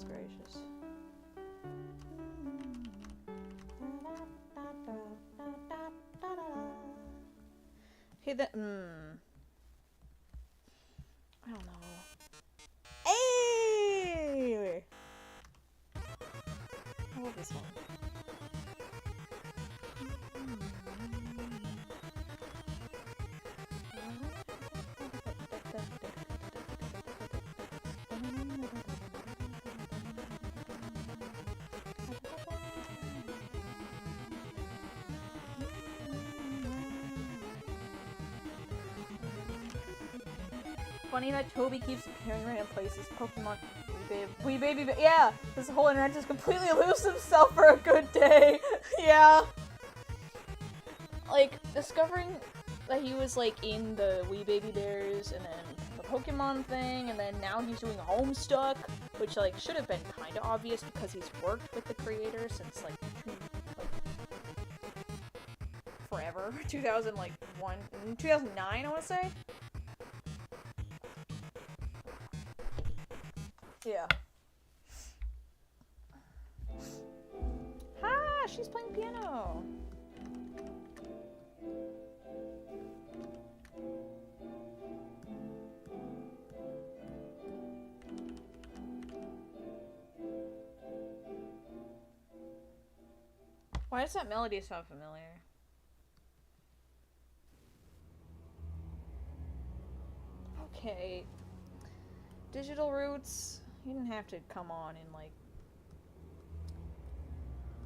Goodness gracious. Okay, that. I don't know. Hey! I love this one. Funny that Toby keeps appearing random places. Pokemon, Wee Baby, yeah! This whole internet just completely loses himself for a good day. Yeah. Like, discovering that he was, like, in the Wee Baby Bears, and then the Pokemon thing, and then now he's doing Homestuck, which, like, should have been kind of obvious because he's worked with the creator since, like, forever. 2009, I want to say? Yeah. Ha! She's playing piano! Why does that melody sound familiar? Okay. Digital Roots, you didn't have to come on and, like,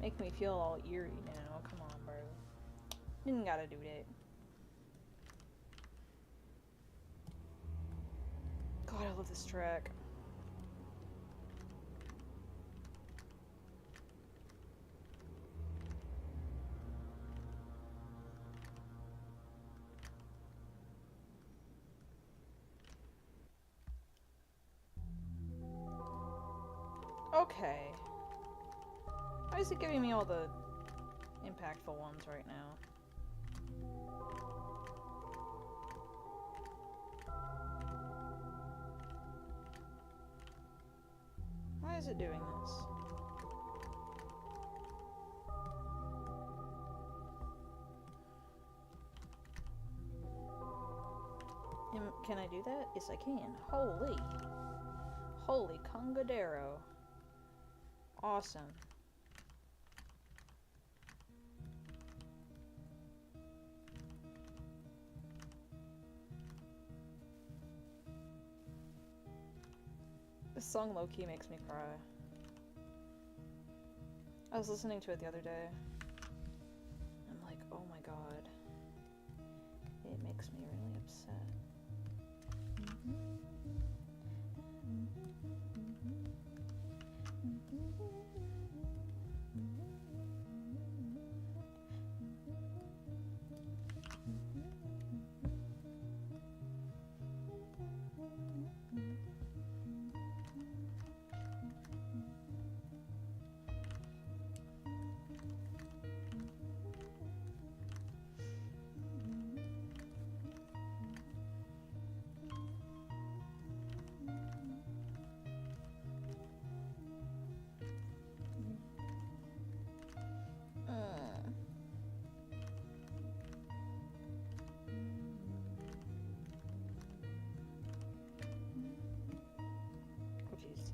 make me feel all eerie now. Come on, bro. Didn't gotta do that. God, I love this track. Okay. Why is it giving me all the impactful ones right now? Why is it doing this? Can I do that? Yes, I can. Holy. Holy Congadero. Awesome. This song low-key makes me cry. I was listening to it the other day. I'm like, oh my god. It makes me really upset.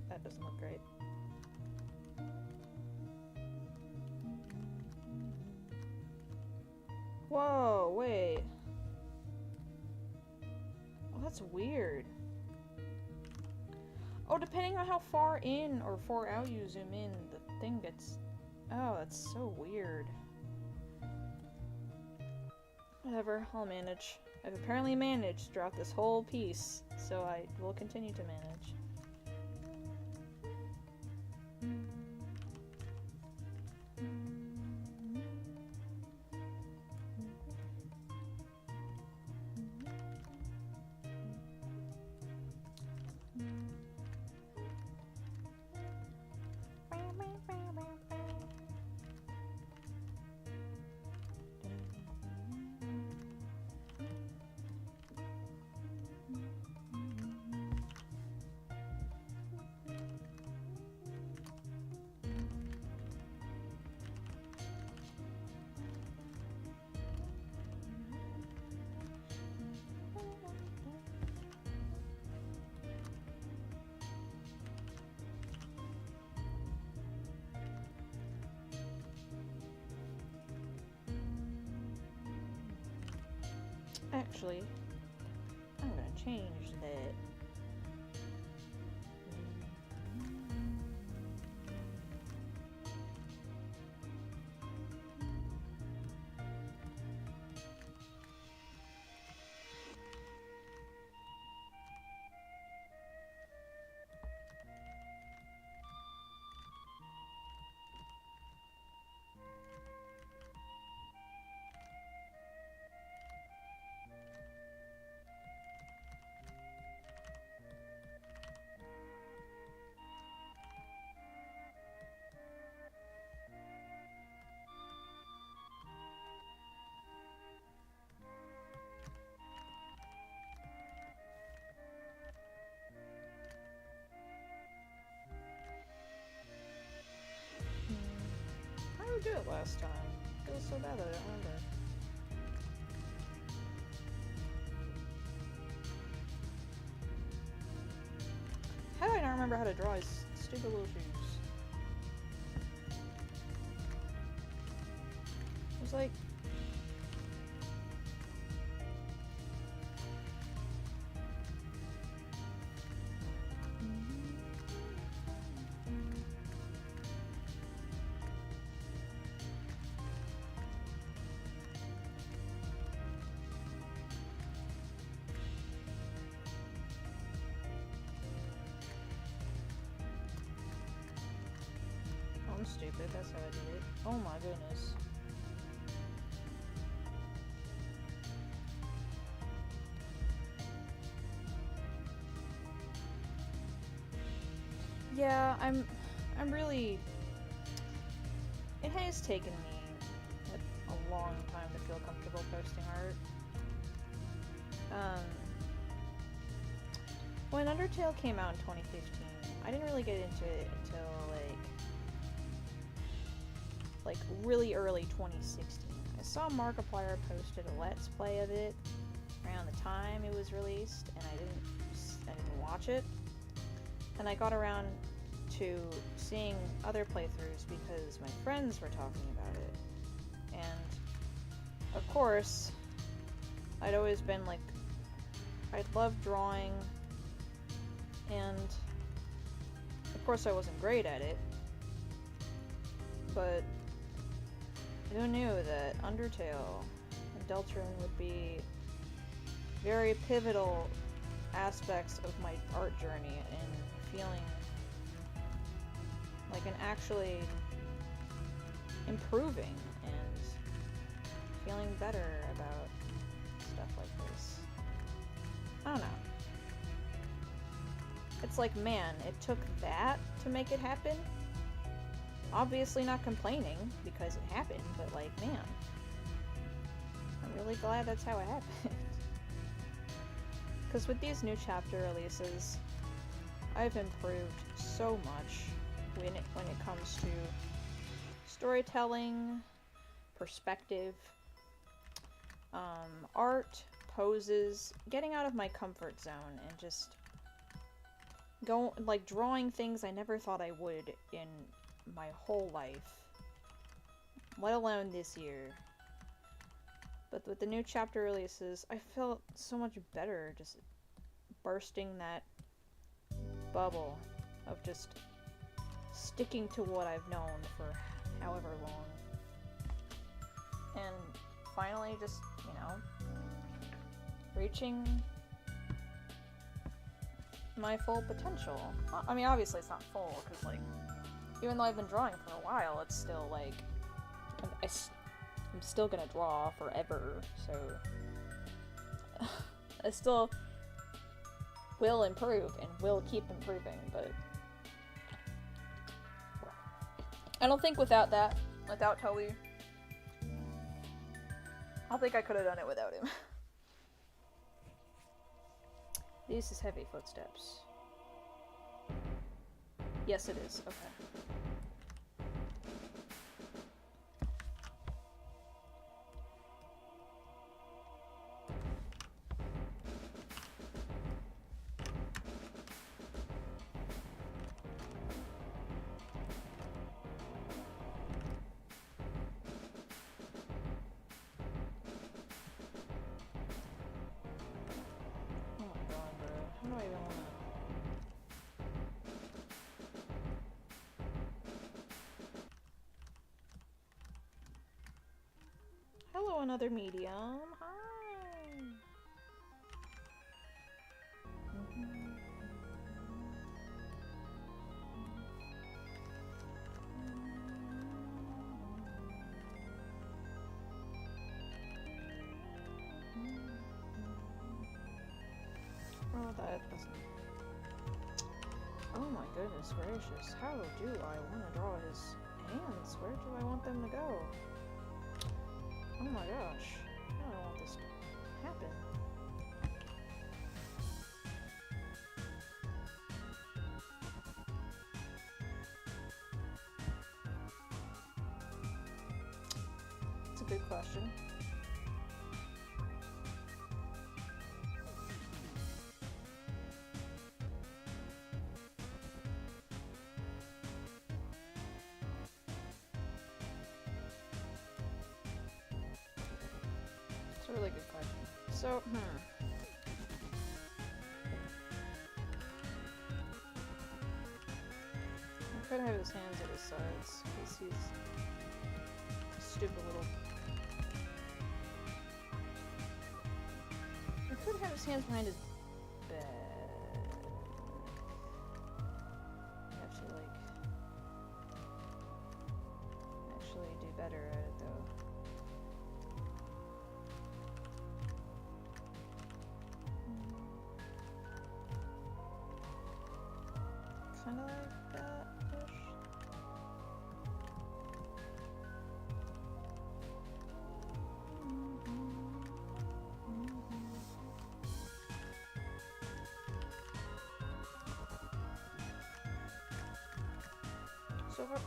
That doesn't look great. Whoa, wait. Oh, that's weird. Oh, depending on how far in or far out you zoom in, the thing gets... Oh, that's so weird. Whatever, I'll manage. I've apparently managed throughout this whole piece, so I will continue to manage. Actually, I'm gonna change that. How did we do it last time? It feels so bad that I don't remember. How do I not remember how to draw his stupid little shoes? It was like... I'm stupid, that's how I did it. Oh my goodness. Yeah, I'm really... It has taken me a long time to feel comfortable posting art. When Undertale came out in 2015, I didn't really get into it until like really early 2016. I saw Markiplier posted a Let's Play of it around the time it was released, and I didn't watch it. And I got around to seeing other playthroughs because my friends were talking about it. And of course, I'd always been like, I'd loved drawing, and of course I wasn't great at it, but who knew that Undertale and Deltarune would be very pivotal aspects of my art journey and feeling like an actually improving and feeling better about stuff like this. I don't know. It's like, man, it took that to make it happen. Obviously not complaining because it happened, but like, man, I'm really glad that's how it happened. Because with these new chapter releases, I've improved so much when it comes to storytelling, perspective, art, poses, getting out of my comfort zone and just drawing things I never thought I would in my whole life, let alone this year. But with the new chapter releases, I felt so much better just bursting that bubble of just sticking to what I've known for however long. And finally just, reaching my full potential. I mean, obviously it's not full, because, like, even though I've been drawing for a while, it's still, like, I'm still gonna draw forever, so I still will improve and will keep improving, but I don't think without Tully, I don't think I could have done it without him. These is heavy footsteps. Yes, it is. Okay. another medium. Hi. Oh, that doesn't. Oh my goodness gracious! How do I want to draw his hands? Where do I want them to go? Oh my gosh! How do I want this to happen? It's a good question. It's a really good question. So, I could have his hands at his sides, because he's a stupid little... I could have his hands behind his bed. I have to, like, actually do better at it, though. Kind of like that-ish. So far,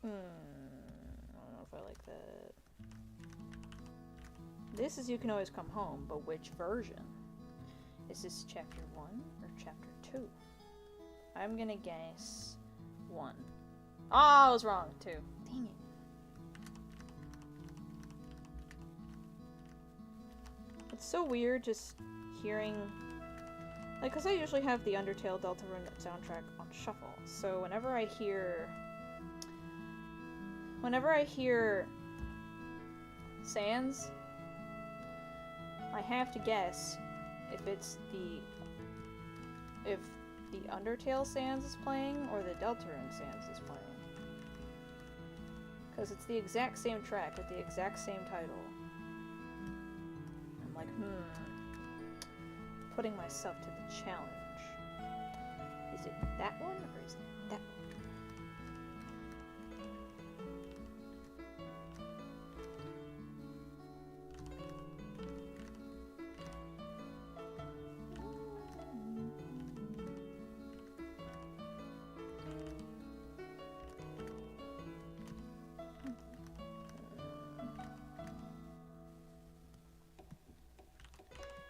I don't know if I like that. This is You Can Always Come Home, but which version? Is this chapter 1 or chapter 2? I'm gonna guess 1. Oh, I was wrong, 2. Dang it. It's so weird just hearing... Like, because I usually have the Undertale Deltarune soundtrack on shuffle, so whenever I hear Sans, I have to guess if the Undertale Sans is playing or the Deltarune Sans is playing. Because it's the exact same track with the exact same title. I'm like, putting myself to the challenge. Is it that one or is it that one?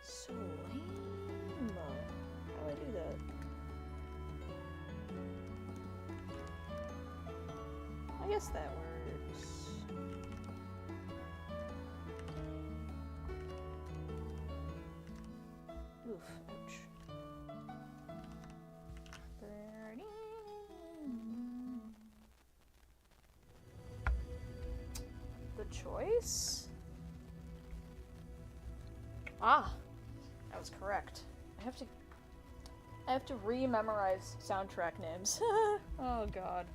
So lame. How do I do that? I guess that works. Oof, ouch. Good choice. Ah, I was correct. I have to re-memorize soundtrack names. Oh god.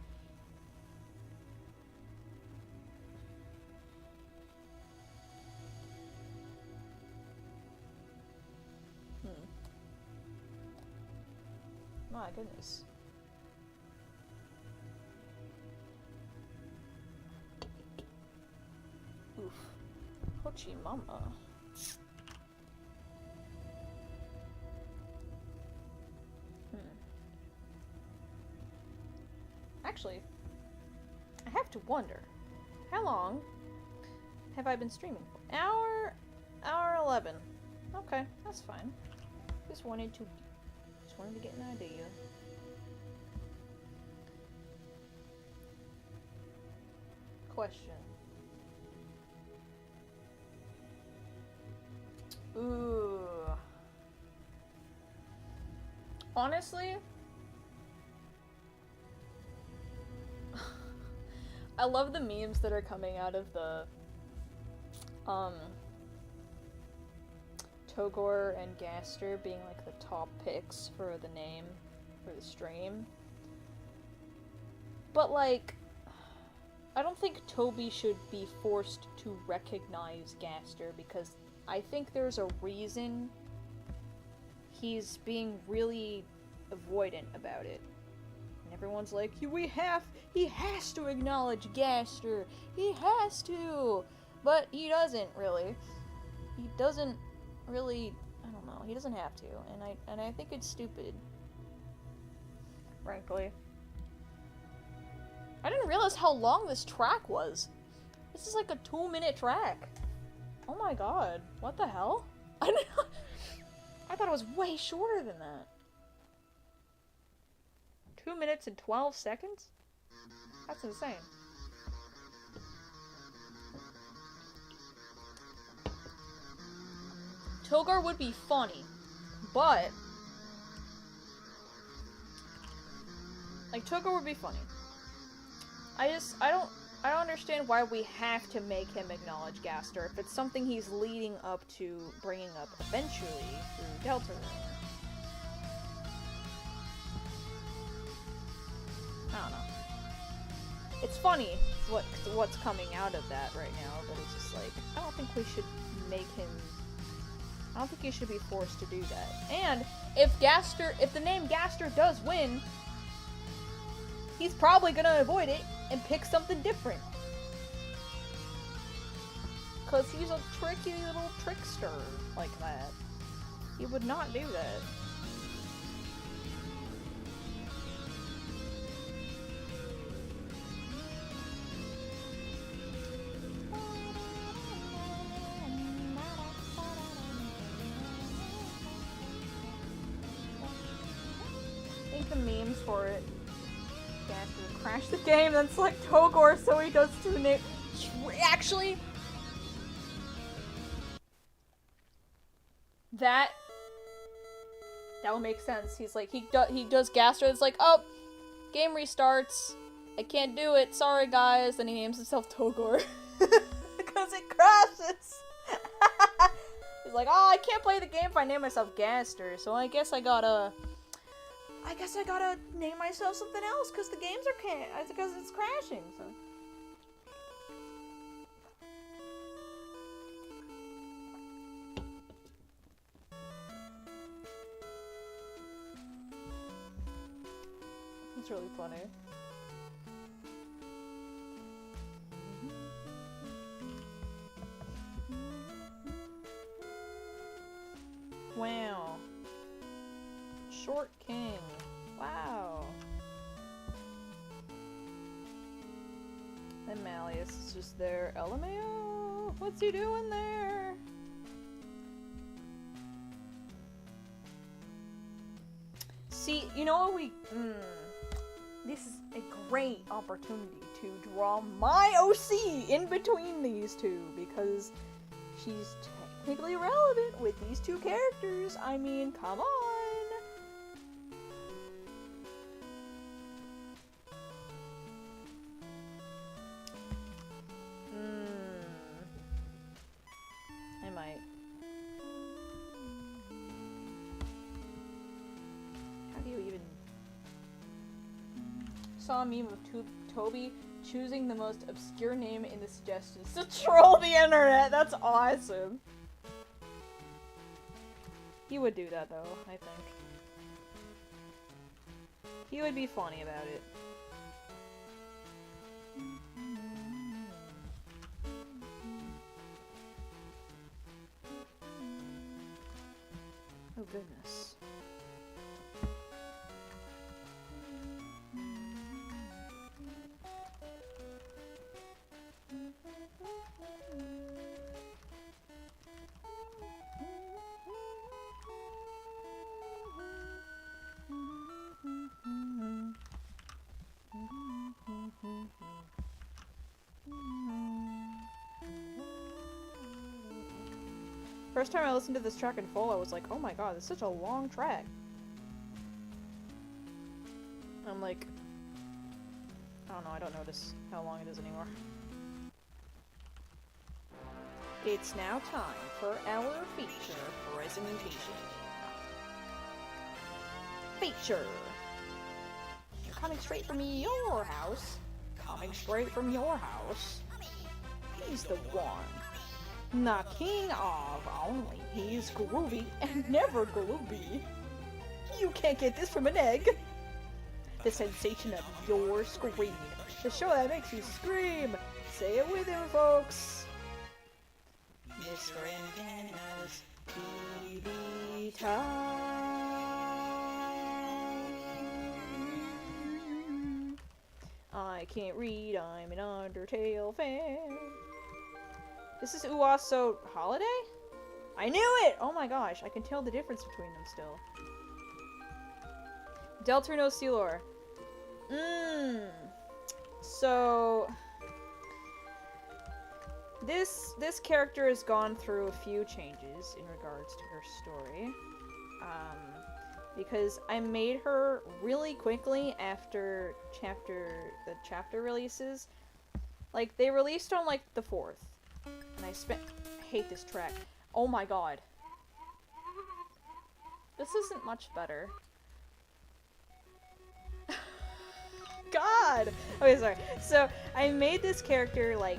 My goodness. Oof. Hochi mama. Actually, I have to wonder, how long have I been streaming for? Hour 11. Okay, that's fine. Just wanted to get an idea. question. Ooh. Honestly, I love the memes that are coming out of the Togor and Gaster being like the top picks for the name for the stream. But like, I don't think Toby should be forced to recognize Gaster because I think there's a reason he's being really avoidant about it. And everyone's like, he has to acknowledge Gaster. He has to. But he doesn't really. He doesn't really, I don't know, he doesn't have to. And I think it's stupid. Frankly. I didn't realize how long this track was. This is like a 2-minute track. Oh my god. What the hell? I thought it was way shorter than that. 2 minutes and 12 seconds? That's insane. Togor would be funny, but like Togor would be funny. I don't understand why we have to make him acknowledge Gaster if it's something he's leading up to bringing up eventually through Deltarune. I don't know. It's funny what's coming out of that right now, but it's just like, I don't think we should make him, I don't think he should be forced to do that. And if the name Gaster does win, he's probably gonna avoid it and pick something different. Cause he's a tricky little trickster like that. He would not do that. I think the memes for it. Gaster crash the game, then select Togor so he does 2 names. Actually, that would make sense. He's like, he does Gaster, it's like, oh, game restarts. I can't do it. Sorry, guys. Then he names himself Togor. Because it crashes. He's like, oh, I can't play the game if I name myself Gaster, so I guess I gotta name myself something else because the games are because it's crashing. So. It's really funny. Wow. Short King. Wow. And Malleus is just there. LMAO! What's he doing there? See, you know what this is a great opportunity to draw my OC in between these two because she's technically relevant with these two characters. I mean, come on. I might. How do you even... Saw a meme of Toby choosing the most obscure name in the suggestions to troll the internet. That's awesome. He would do that though, I think. He would be funny about it. Oh goodness. First time I listened to this track in full, I was like, oh my god, it's such a long track. I'm like, I don't know, I don't notice how long it is anymore. It's now time for our feature presentation. Feature! Coming straight from your house. Coming straight from your house. He's the one. The king of only. He's groovy and never glooby. You can't get this from an egg. The sensation of your screen. The show that makes you scream. Say it with him, folks. Mr. Antenna's TV time. I can't read, I'm an Undertale fan. This is Uaso Holiday? I knew it! Oh my gosh, I can tell the difference between them still. Deltarune Sealor. So this character has gone through a few changes in regards to her story. Because I made her really quickly after the chapter releases. Like, they released on like the 4th. And I hate this track. Oh my god. This isn't much better. God! Okay, sorry. So, I made this character, like,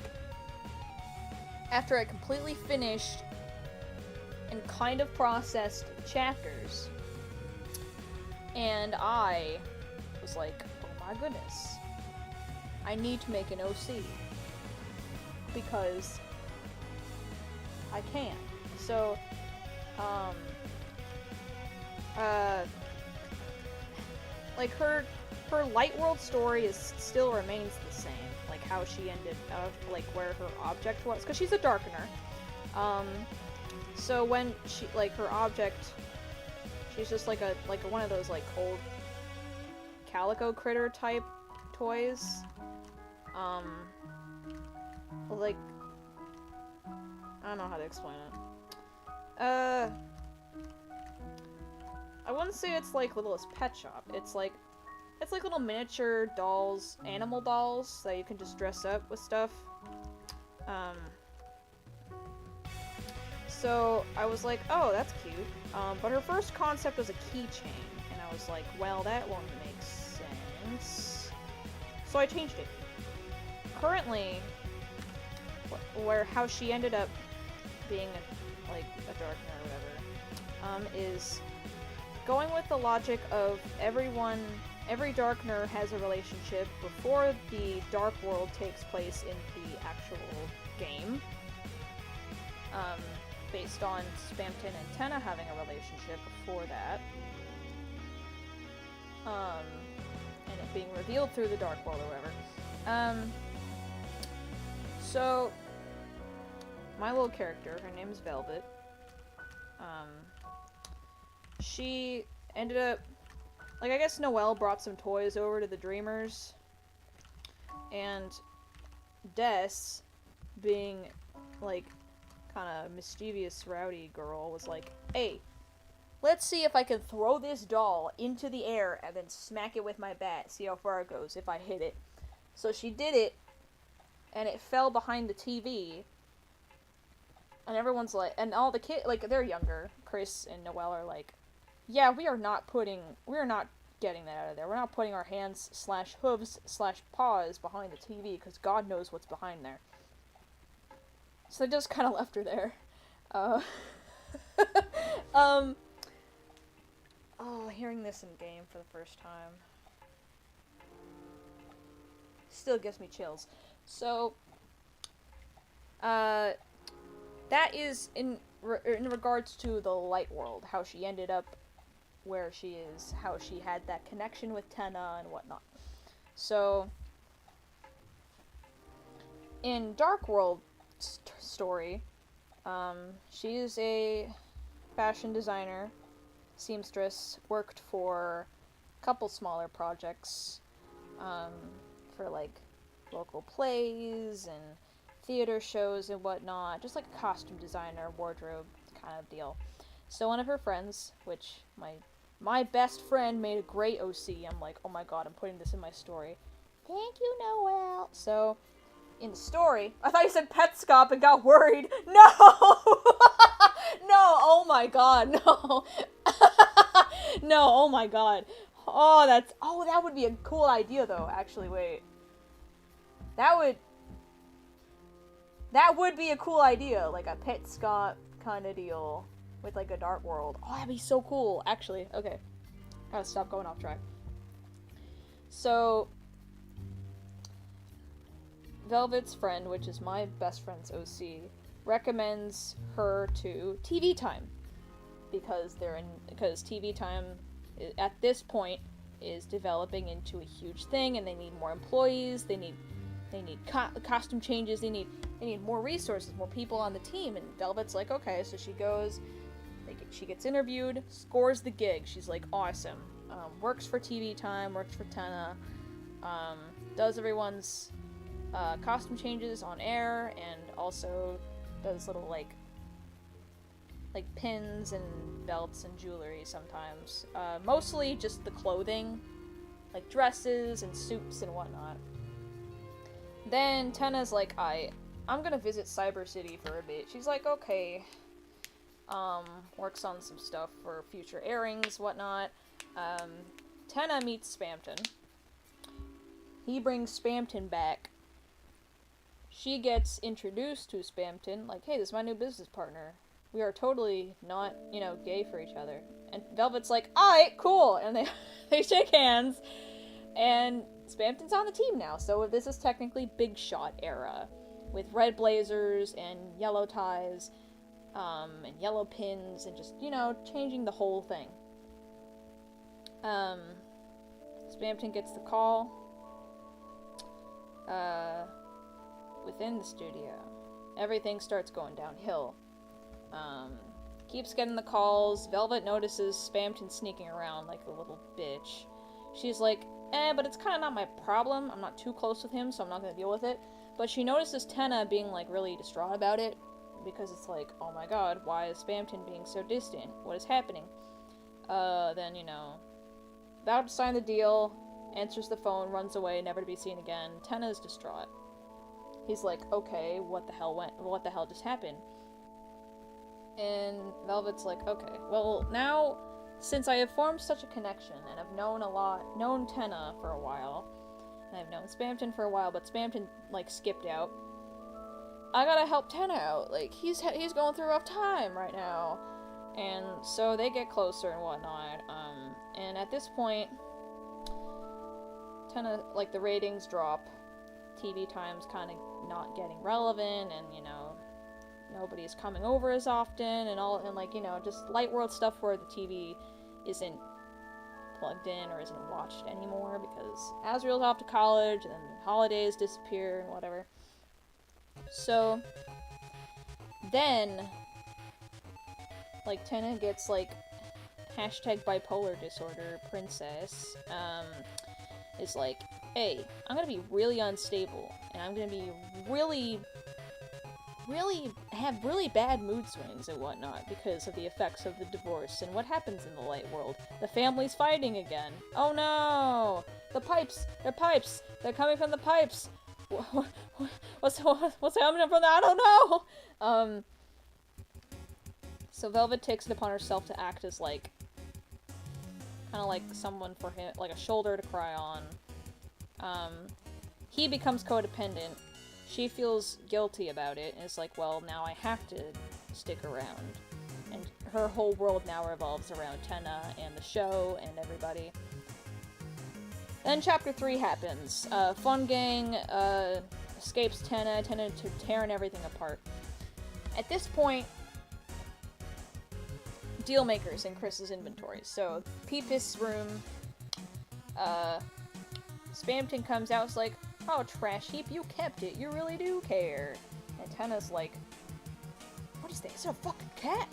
after I completely finished and kind of processed chapters. And I was like, oh my goodness. I need to make an OC. Because I can. So, like, her Light World story still remains the same. Like, how she ended up, like, where her object was. Because she's a Darkener. So when she, like, her object, she's just like one of those, like, old Calico Critter type toys. Like, I don't know how to explain it. I wouldn't say it's like Littlest Pet Shop. It's like little miniature dolls, animal dolls that you can just dress up with stuff. So I was like, oh, that's cute. But her first concept was a keychain, and I was like, well, that won't make sense. So I changed it. Currently, how she ended up being a Darkener or whatever, is going with the logic of every Darkener has a relationship before the Dark World takes place in the actual game. Based on Spamton and Tenna having a relationship before that. And it being revealed through the Dark World or whatever. So, my little character, her name is Velvet. She ended up, like, I guess Noelle brought some toys over to the Dreamers, and Des, being, like, kind of mischievous, rowdy girl, was like, hey, let's see if I can throw this doll into the air and then smack it with my bat, see how far it goes if I hit it. So she did it, and it fell behind the TV, and everyone's like, and all the kids, like, they're younger, Chris and Noelle are like, yeah, we are not getting that out of there. We're not putting our hands / hooves / paws behind the TV, because God knows what's behind there. So they just kind of left her there. Oh, hearing this in game for the first time still gives me chills. So, that is in regards to the Light World, how she ended up where she is, how she had that connection with Tenna and whatnot. So, in Dark World story, she's a fashion designer, seamstress, worked for a couple smaller projects, for like local plays and theater shows and whatnot, just like a costume designer, wardrobe kind of deal. So one of her friends, which my best friend made a great OC. I'm like, oh my god, I'm putting this in my story. Thank you, Noelle. So, in the story, I thought you said Petscop and got worried. No! No, oh my god, no. No, oh my god. That would be a cool idea though, actually, wait. That would be a cool idea, like a Petscop kind of deal with like a dark world. Oh, that'd be so cool, actually. Okay. Gotta stop going off track. So, Velvet's friend, which is my best friend's OC, recommends her to TV Time because TV Time at this point is developing into a huge thing, and they need more employees. They need costume changes. They need more resources, more people on the team. And Velvet's like, okay, so she goes. She gets interviewed, scores the gig. She's like, awesome. Works for TV Time, works for Tenna, does everyone's costume changes on air, and also does little like pins and belts and jewelry sometimes. Mostly just the clothing, like dresses and suits and whatnot. Then Tenna's like, I'm gonna visit Cyber City for a bit. She's like, okay. Works on some stuff for future airings, whatnot. Tenna meets Spamton. He brings Spamton back. She gets introduced to Spamton, like, hey, this is my new business partner. We are totally not, gay for each other. And Velvet's like, alright, cool! And they shake hands, and Spamton's on the team now, so this is technically Big Shot era, with red blazers and yellow ties, and yellow pins, and just, changing the whole thing. Spamton gets the call, within the studio. Everything starts going downhill. Keeps getting the calls. Velvet notices Spamton sneaking around like a little bitch. She's like, but it's kind of not my problem. I'm not too close with him, so I'm not gonna deal with it. But she notices Tenna being, like, really distraught about it, because it's like, oh my god, why is Spamton being so distant? What is happening? Then, about to sign the deal, answers the phone, runs away, never to be seen again. Tenna's distraught. He's like, okay, what the hell just happened? And Velvet's like, okay, well, now, since I have formed such a connection, and I've known Tenna for a while, and I've known Spamton for a while, but Spamton, like, skipped out, I gotta help Tenna out. Like, he's going through a rough time right now. And so they get closer and whatnot. And at this point, Tenna, like, the ratings drop. TV Time's kind of not getting relevant, and, nobody's coming over as often, and just light world stuff where the TV isn't plugged in or isn't watched anymore, because Azriel's off to college, and then the holidays disappear, and whatever. So, then, like, Tenna gets, like, hashtag bipolar disorder princess, is like, hey, I'm gonna be really unstable, and I'm gonna be have really bad mood swings and whatnot because of the effects of the divorce. And what happens in the light world? The family's fighting again. Oh no! The pipes! They're coming from the pipes! What's happening from that? I don't know! So Velvet takes it upon herself to act as, like, kind of like someone for him, like a shoulder to cry on. He becomes codependent. She feels guilty about it, and it's like, well, now I have to stick around. And her whole world now revolves around Tenna and the show and everybody. Then Chapter 3 happens. Fun Gang escapes Tenna tearing everything apart. At this point, deal makers in Chris's inventory. So, Peepus' room, Spamton comes out, it's like, oh, trash heap, you kept it, you really do care. And Tenna's like, what is that? Is there a fucking cat?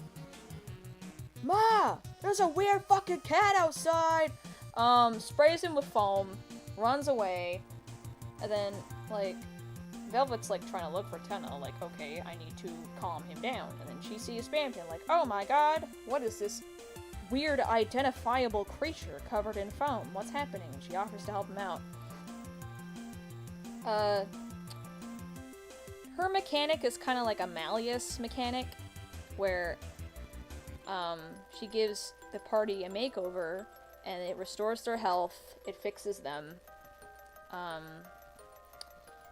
Ma! There's a weird fucking cat outside! Sprays him with foam, runs away, and then, like, Velvet's, like, trying to look for Tenna, like, okay, I need to calm him down. And then she sees Spamton, like, oh my god, what is this weird identifiable creature covered in foam? What's happening? And she offers to help him out. Her mechanic is kind of like a Malleus mechanic, where, she gives the party a makeover, and it restores their health, it fixes them.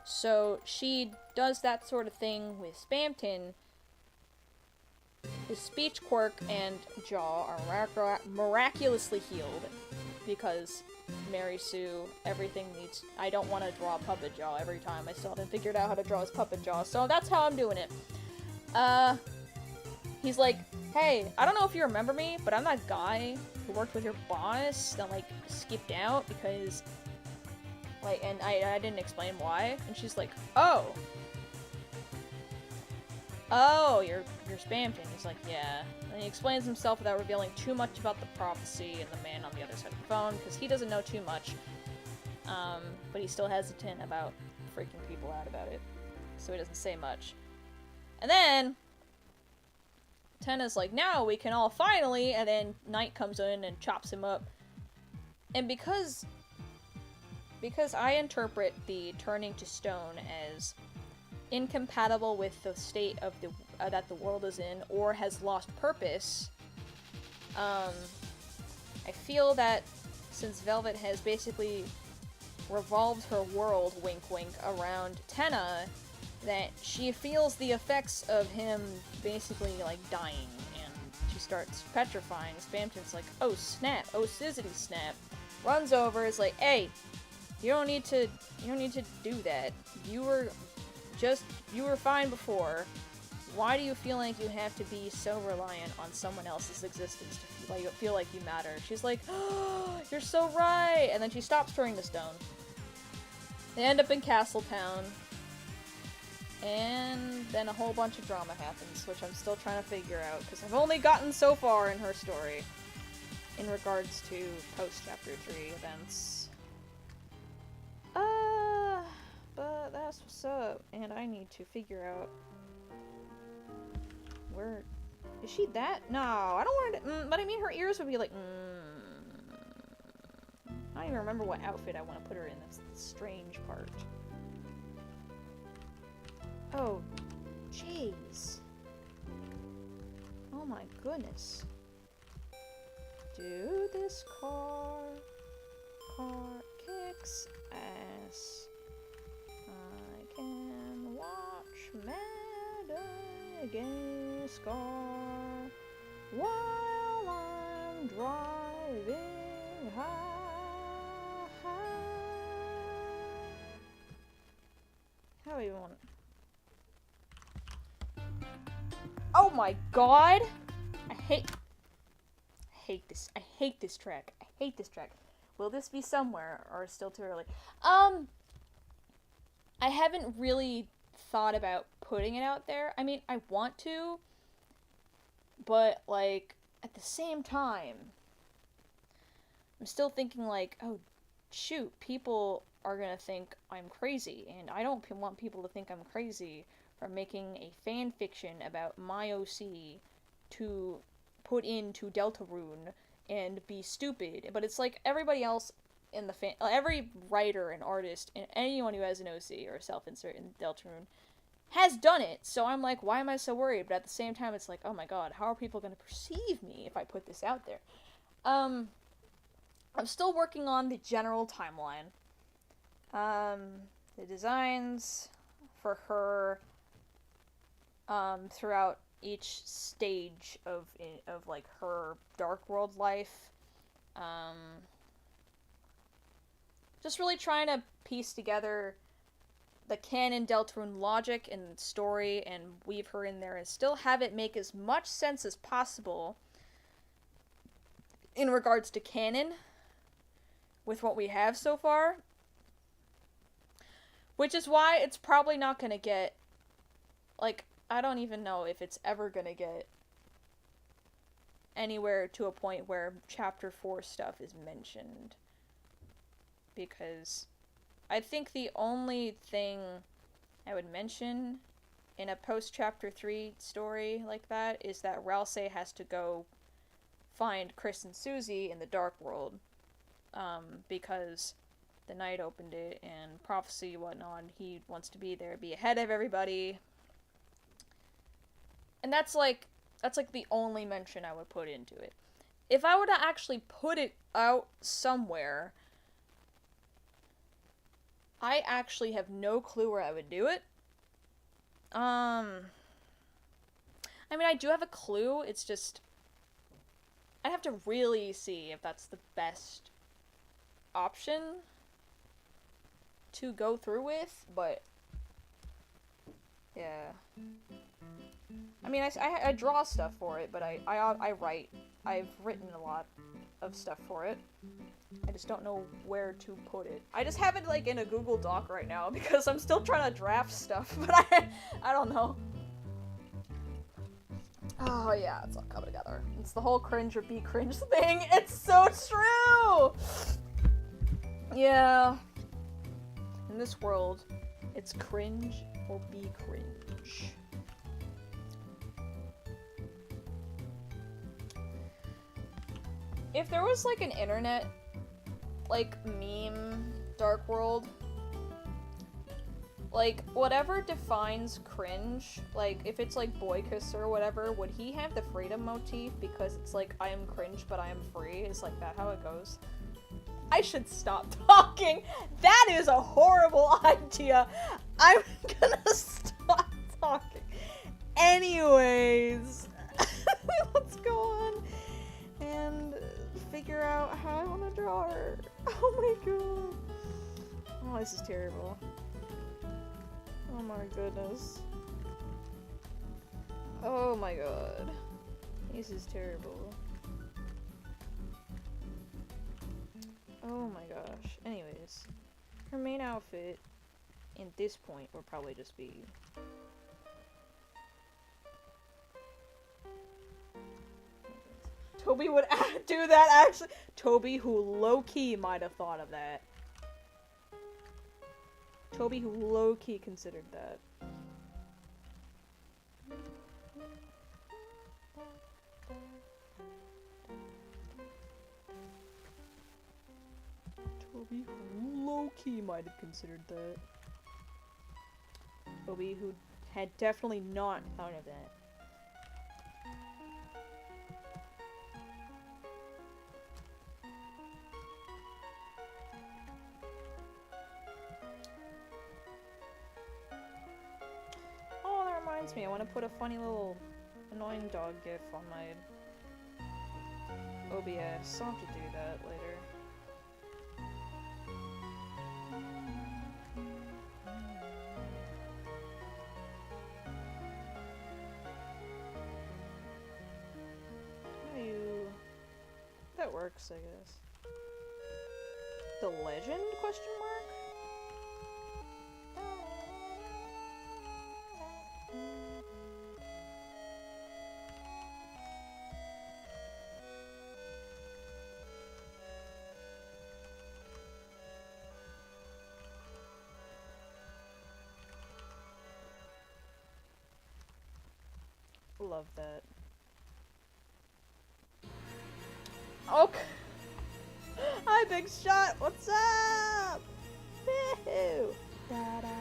So she does that sort of thing with Spamton. His speech quirk and jaw are miraculously healed, because Mary Sue, everything needs... I don't want to draw a puppet jaw every time. I still haven't figured out how to draw his puppet jaw, so that's how I'm doing it. He's like, hey, I don't know if you remember me, but I'm that guy who worked with your boss that, like, skipped out because... Like, and I didn't explain why. And she's like, oh, you're Spamton. He's like, yeah. And he explains himself without revealing too much about the prophecy and the man on the other side of the phone, because he doesn't know too much. But he's still hesitant about freaking people out about it, so he doesn't say much. And then Tenna's like, now we can all finally, and then Knight comes in and chops him up. And because I interpret the turning to stone as incompatible with the state of the that the world is in, or has lost purpose, I feel that since Velvet has basically revolved her world, wink wink, around Tenna, that she feels the effects of him basically, like, dying, and she starts petrifying. Spamton's like, oh snap, oh sizzity snap, runs over, is like, hey, you don't need to do that. You were fine before. Why do you feel like you have to be so reliant on someone else's existence to feel like you matter? She's like, oh, you're so right! And then she stops turning to stone. They end up in Castletown. And then a whole bunch of drama happens, which I'm still trying to figure out, because I've only gotten so far in her story in regards to post-Chapter 3 events. But that's what's up, and I need to figure out where... Is she that? No, I don't want her to... but I mean, her ears would be like... I don't even remember what outfit I want to put her in. That's the strange part. Oh, jeez. Oh my goodness. Do this car kicks ass. I can watch Madagascar while I'm driving high. How do you want it? Oh my god! I hate this. I hate this track. I hate this track. Will this be somewhere, or still too early? I haven't really thought about putting it out there. I mean, I want to, but, like, at the same time, I'm still thinking, like, oh, shoot, people are gonna think I'm crazy, and I don't want people to think I'm crazy for making a fan fiction about my OC to put into Deltarune and be stupid. But it's like everybody else in the fan, every writer and artist and anyone who has an OC or a self-insert in Deltarune has done it. So I'm like, why am I so worried? But at the same time, it's like, oh my god, how are people going to perceive me if I put this out there? I'm still working on the general timeline. The designs for her throughout each stage of like her Dark World life. Just really trying to piece together the canon Deltarune logic and story and weave her in there and still have it make as much sense as possible in regards to canon with what we have so far. Which is why it's probably not gonna get, like, I don't even know if it's ever gonna get anywhere to a point where Chapter 4 stuff is mentioned. Because I think the only thing I would mention in a post chapter 3 story like that is that Ralsei has to go find Chris and Susie in the Dark World, because the Knight opened it and prophecy whatnot. He wants to be there, be ahead of everybody, and that's like the only mention I would put into it. If I were to actually put it out somewhere, I actually have no clue where I would do it. I mean, I do have a clue, it's just I'd have to really see if that's the best option to go through with, but yeah. I mean, I draw stuff for it, but I write. I've written a lot of stuff for it. I just don't know where to put it. I just have it, like, in a Google Doc right now, because I'm still trying to draft stuff, but I don't know. Oh, yeah, it's all coming together. It's the whole cringe or be cringe thing. It's so true! Yeah. In this world, it's cringe or be cringe. If there was, like, an internet, like, meme Dark World, like, whatever defines cringe, like, if it's, like, boy kiss or whatever, would he have the freedom motif because it's, like, I am cringe but I am free? Is, like, that how it goes? I should stop talking! That is a horrible idea! I'm gonna stop talking. Anyways, let's go on and figure out how I want to draw her. Oh my god. Oh, this is terrible. Oh my goodness. Oh my god. This is terrible. Oh my gosh. Anyways, her main outfit at this point would probably just be Toby would do that, actually. Toby, who low-key might have thought of that. Toby, who low-key considered that. Toby, who low-key might have considered that. Toby, who had definitely not thought of that. Me, I want to put a funny little annoying dog gif on my OBS. I'll have to do that later. How do you... That works, I guess. The legend? Question mark? Love that. Okay. Hi, Big Shot. What's up? Woohoo! Da, da, da.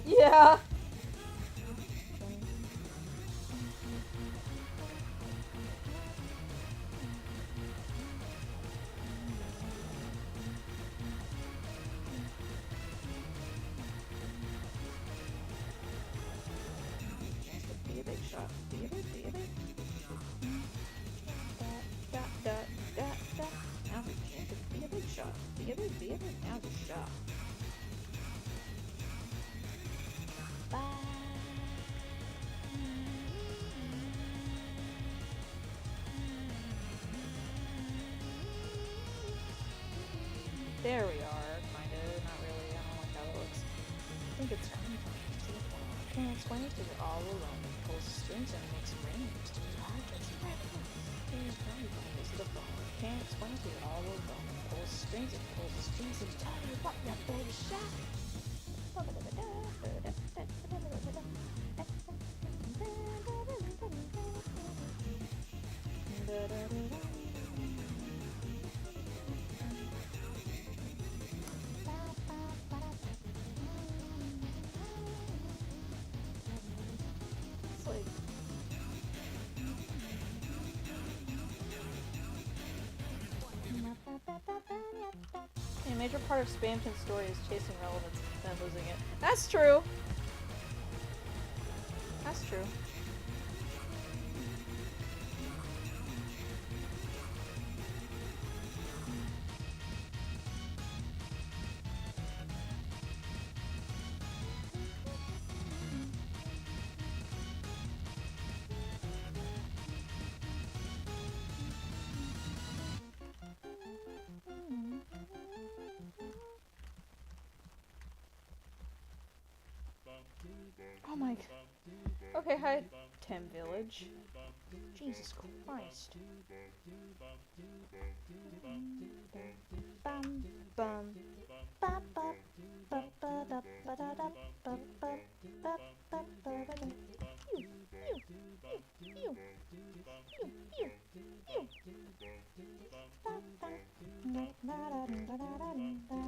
Yeah. Be a big shot. Be a big. Da, da, da, da. Now's a chance to be a big shot. Be a big. Now's a shot. Bye. There we are, kinda. Not really. I don't like how it looks. I think it's 'cause you're all alone. Pulls strings and makes rings. Is the phone. Can't explain to you all alone. Pulls strings and tell you what your baby shot. It's like a major part of Spamton's story is chasing relevance and then losing it. That's true. That's true. Oh my. Okay, hi, Tem Village. Jesus Christ. Bum bum. Ba ba ba ba da ba da da ba ba ba ba ba da. Ew, ew, ew, ew, ew, ew. Ba ba. Da da da da da da da.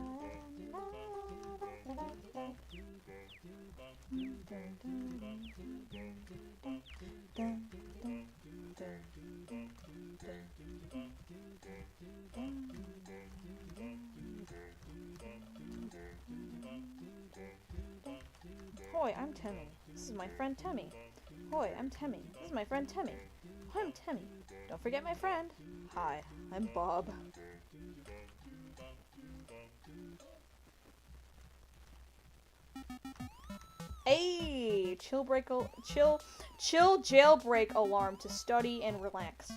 Hoy, I'm Temmie. This is my friend Temmie. Hoy, I'm Temmie. This is my friend Temmie. Hoy, I'm Temmie. Don't forget my friend. Hi, I'm Bob. Hey, chill jailbreak alarm to study and relax to.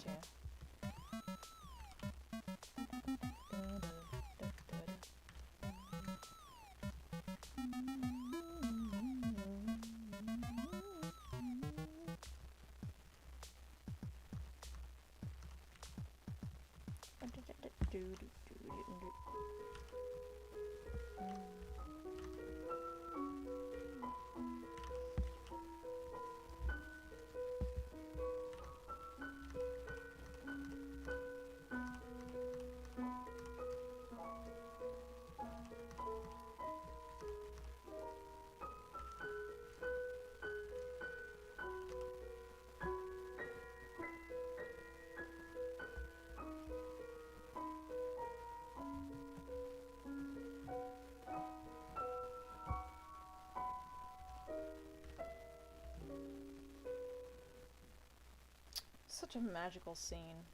Such a magical scene.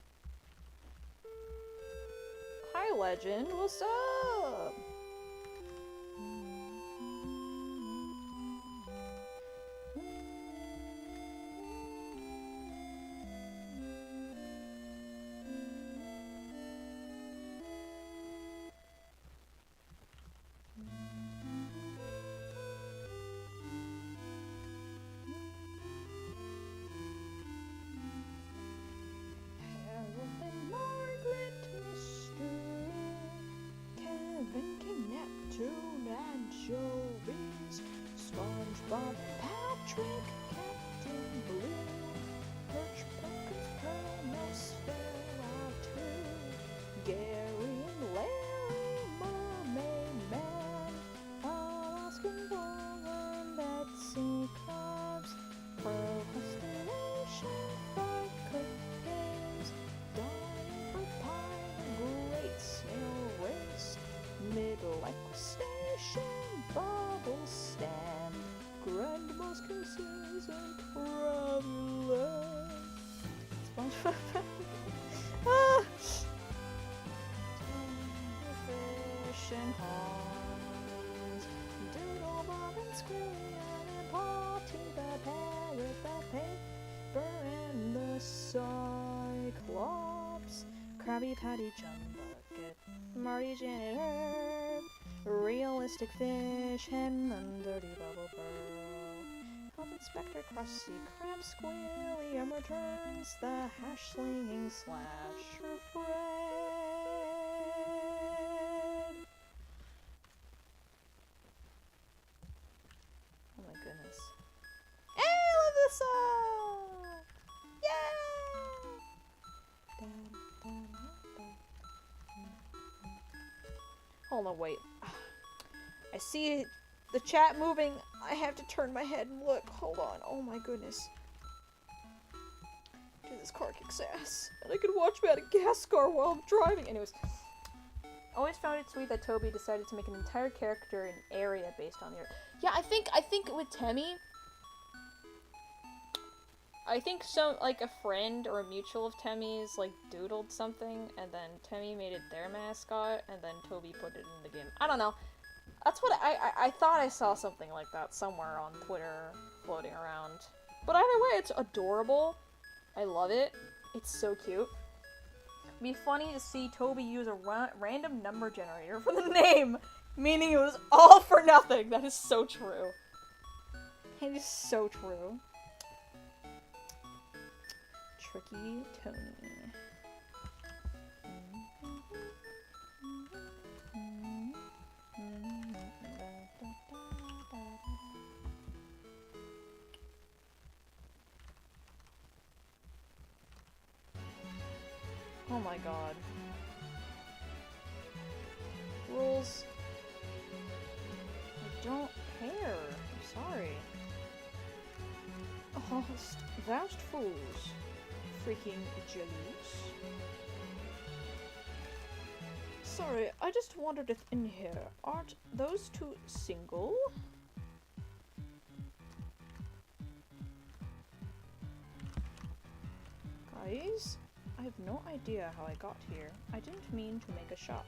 Hi, Legend. What's up? Neptune and Jovis, SpongeBob, Patrick, Captain Blue, Perch, Perkins, Pearl, Nosferatu, Gary and Larry, Mermaid Man, Alaskan Roland, Betsy Clubs, Pearl Constellation, Fried Cook Games, Diamond Pie, The Great Snail Race, Midlife Station, Bubble Stand, Grand Moscow Season, Traveler, SpongeBob, Fish and Hans, Doodle Bob and Squilliam and Potty the Parrot, the Paper and the Cyclops, Krabby Patty Chumbucket, Marty Janet Herb, Realistic Fish, Hen and Dirty Bubble Pearl, Puppets Spectre, Crusty, Crab, Squilliam returns the hash-slinging slasher Fred. Oh my goodness. Hey, I love this song! Yay! Hold on, wait. I see the chat moving. I have to turn my head and look. Hold on. Oh my goodness. Dude, this car kicks ass. And I can watch Madagascar while I'm driving. Anyways. Always found it sweet that Toby decided to make an entire character and area based on the art. Yeah, I think with Temmie, I think some, like, a friend or a mutual of Temmie's, like, doodled something, and then Temmie made it their mascot, and then Toby put it in the game. I don't know. That's what I thought I saw something like that somewhere on Twitter floating around. But either way, it's adorable. I love it. It's so cute. It'd be funny to see Toby use a random number generator for the name, meaning it was all for nothing. That is so true. It is so true. Tricky Tony. Oh my god. Rules. I don't care. I'm sorry. Oh, vast fools. Freaking jealous. Sorry, I just wandered in here. Aren't those two single? Guys, I have no idea how I got here. I didn't mean to make a shop.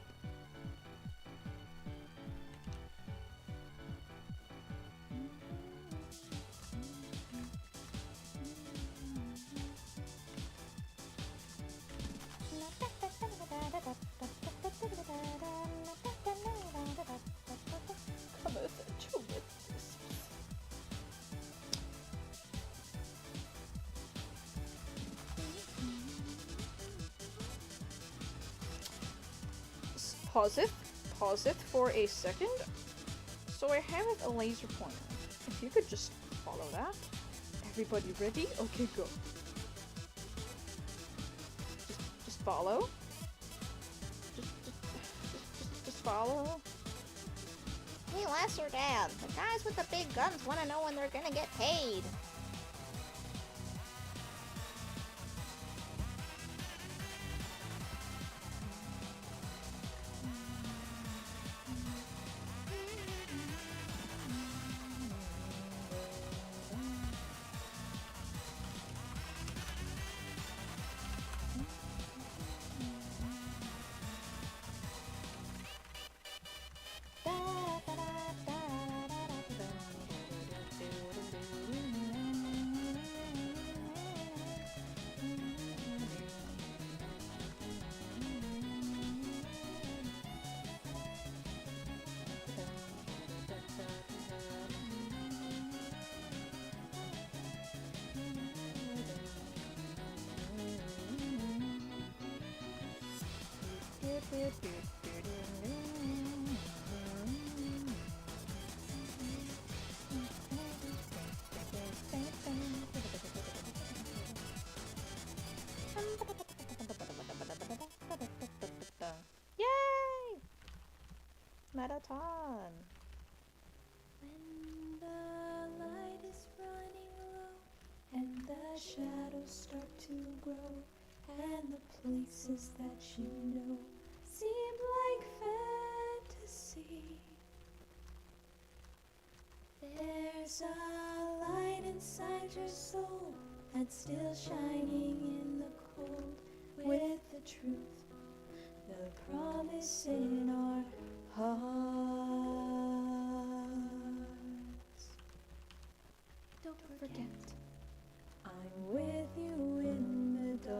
Pause it for a second. So I have a laser pointer. If you could just follow that. Everybody ready? Okay, go. Just follow. Just follow. Hey, Lesser Dad, the guys with the big guns want to know when they're gonna get paid. Yay! Marathon. When the light is running low and the shadows start to grow and the places that you know seem like fantasy, there's a light inside your soul that's still shining in the cold with the truth, the promise in our hearts. Don't forget, I'm with you in the dark.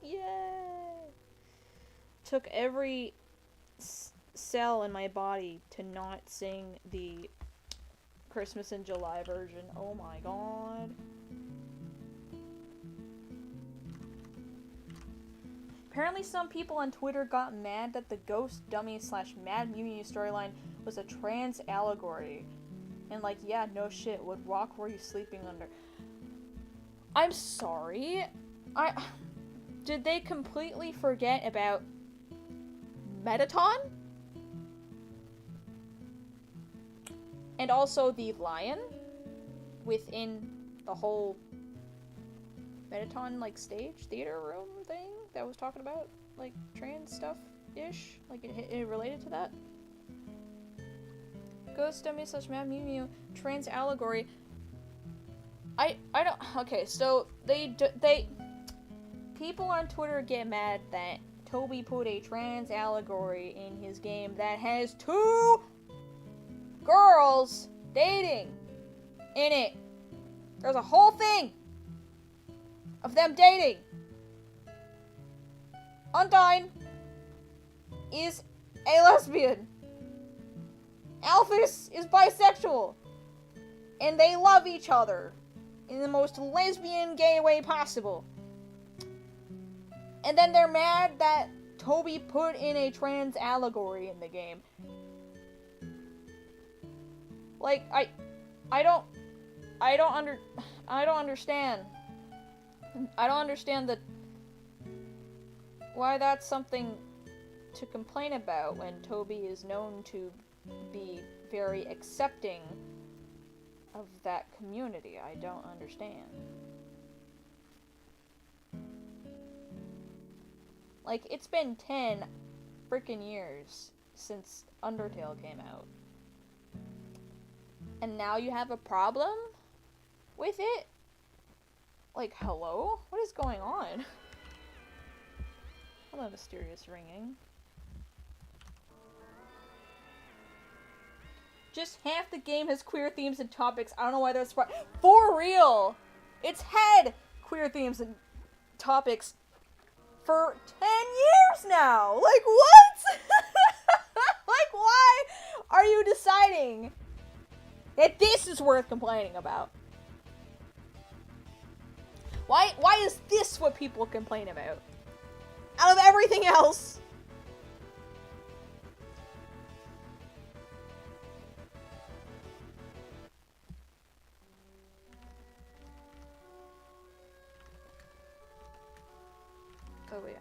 Yay! Took every cell in my body to not sing the Christmas in July version. Oh my god. Apparently some people on Twitter got mad that the Ghost Dummy / Mad Mew Mew storyline was a trans allegory. And like, yeah, no shit, what rock were you sleeping under? I'm sorry. Did they completely forget about Mettaton? And also the lion within the whole Mettaton, like, stage, theater room thing that was talking about, like, trans stuff-ish? Like, it related to that? Ghost Dummy / Mad Mew Mew trans allegory. I don't... Okay, so people on Twitter get mad that Toby put a trans allegory in his game that has 2 girls dating in it. There's a whole thing of them dating. Undyne is a lesbian. Alphys is bisexual. And they love each other in the most lesbian gay way possible. And then they're mad that Toby put in a trans allegory in the game. Like, I don't understand. I don't understand why that's something to complain about when Toby is known to be very accepting of that community. I don't understand. Like, it's been 10 freaking years since Undertale came out. And now you have a problem with it? Like, hello? What is going on? Hello, mysterious ringing. Just half the game has queer themes and topics. I don't know why that's for real! It's had queer themes and topics for 10 years now! Like, what? Like, why are you deciding that this is worth complaining about? Why is this what people complain about? Out of everything else! Oh wait,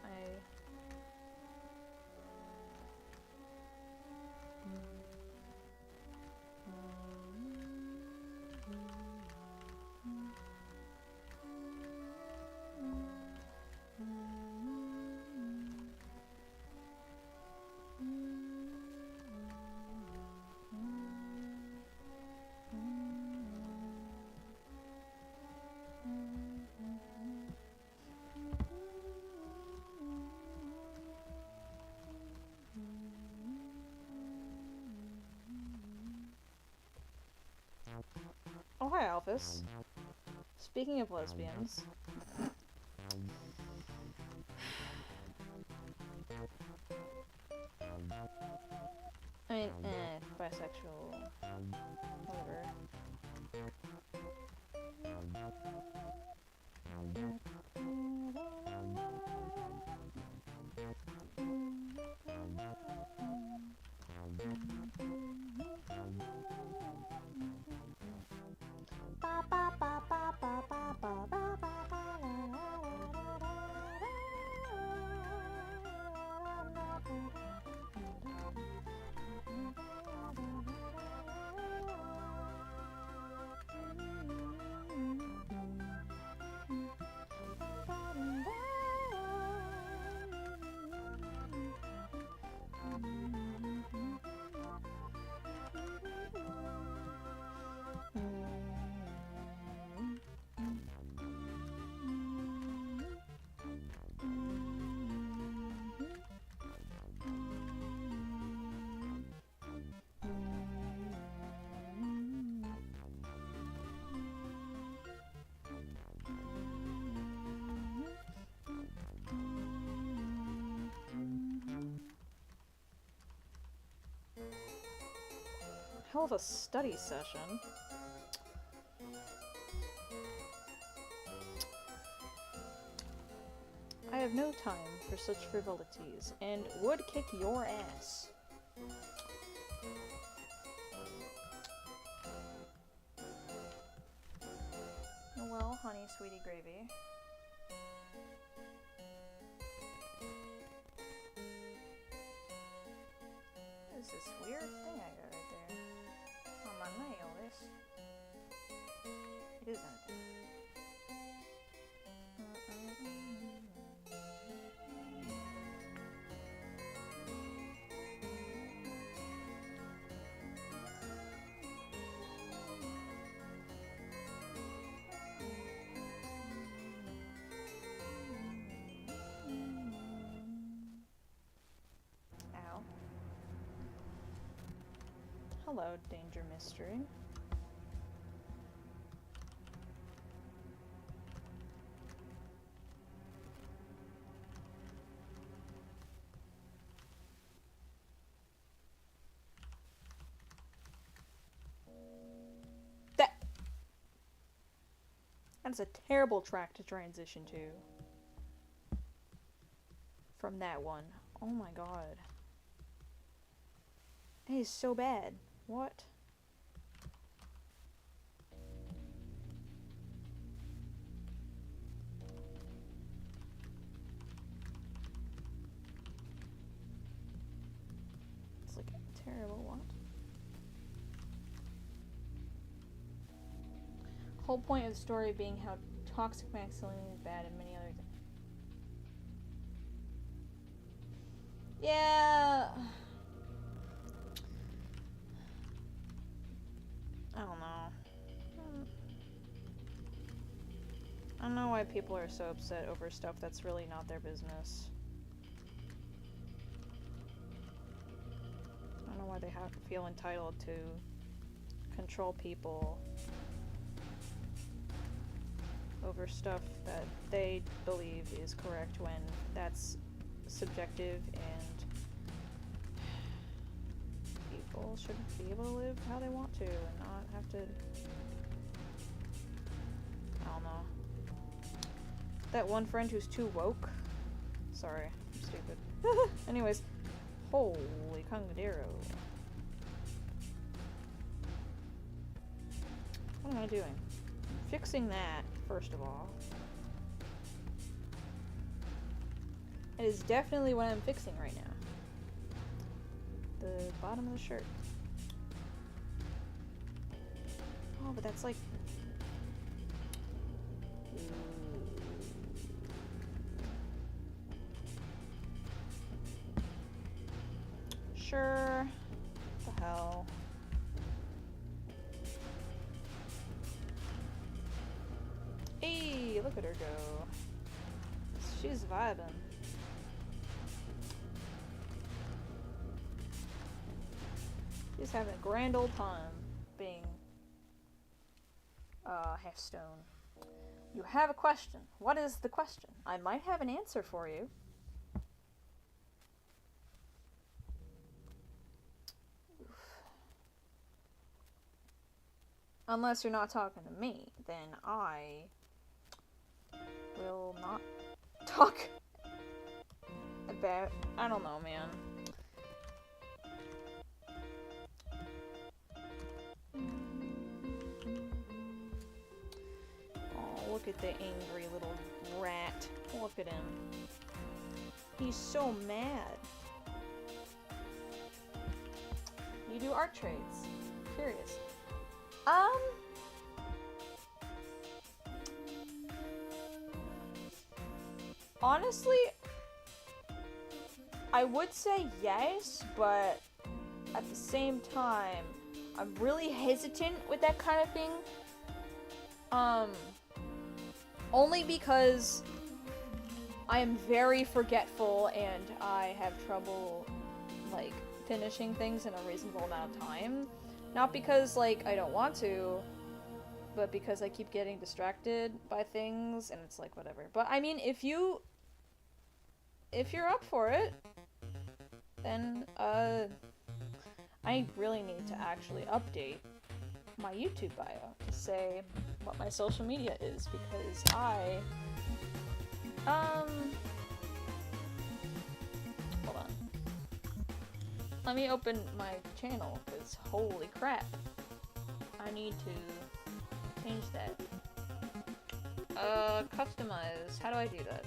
Oh, hi, Alphys. Speaking of lesbians. I mean, bisexual. Whatever. middle of a study session. I have no time for such frivolities, and would kick your ass. Well, honey, sweetie gravy. What is this weird thing I got right there? On my nail, this. It isn't. Ow. Hello, Danger Mystery. That's a terrible track to transition to. From that one. Oh my god. It is so bad. What? It's like a terrible what? Whole point of the story being how toxic masculinity is bad and many other things. Yeah. I don't know. I don't know why people are so upset over stuff that's really not their business. I don't know why they have to feel entitled to control people over stuff that they believe is correct when that's subjective, and people should be able to live how they want to and not have to, I don't know. That one friend who's too woke. Sorry, I'm stupid. Anyways, holy Congadero. What am I doing? Fixing that, first of all. It is definitely what I'm fixing right now. The bottom of the shirt. Oh, but that's like... Sure. What the hell? Hey, look at her go. She's vibing. She's having a grand old time being Hearthstone. You have a question. What is the question? I might have an answer for you. Unless you're not talking to me, then I will not talk about... I don't know, man. Oh, look at the angry little rat. Look at him. He's so mad. You do art trades. Curious. Honestly, I would say yes, but at the same time, I'm really hesitant with that kind of thing. Only because I am very forgetful and I have trouble, like, finishing things in a reasonable amount of time. Not because, like, I don't want to, but because I keep getting distracted by things, and it's like, whatever. But, I mean, if you're up for it, then, I really need to actually update my YouTube bio to say what my social media is, because hold on. Let me open my channel, because holy crap. I need to change that. Customize. How do I do that?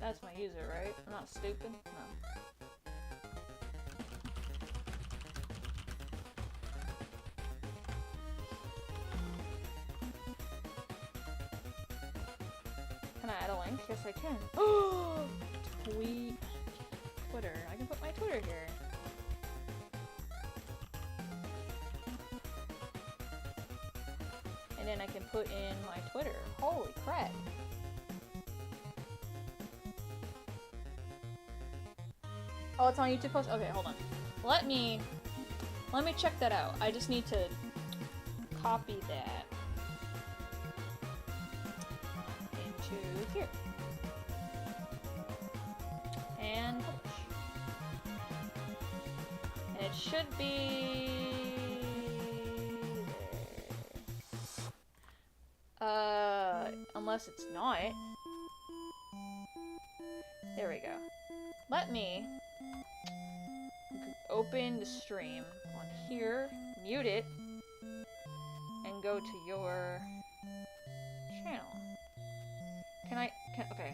That's my user, right? I'm not stupid? No. Can I add a link? Yes, I can. Oh! Twitter. I can put my Twitter here. And then I can put in my Twitter. Holy crap. Oh, it's on YouTube post? Okay, hold on. Let me check that out. I just need to copy that into here. And publish. And it should be there. Unless it's not. There we go. Let me open the stream on here, mute it, and go to your channel. Okay.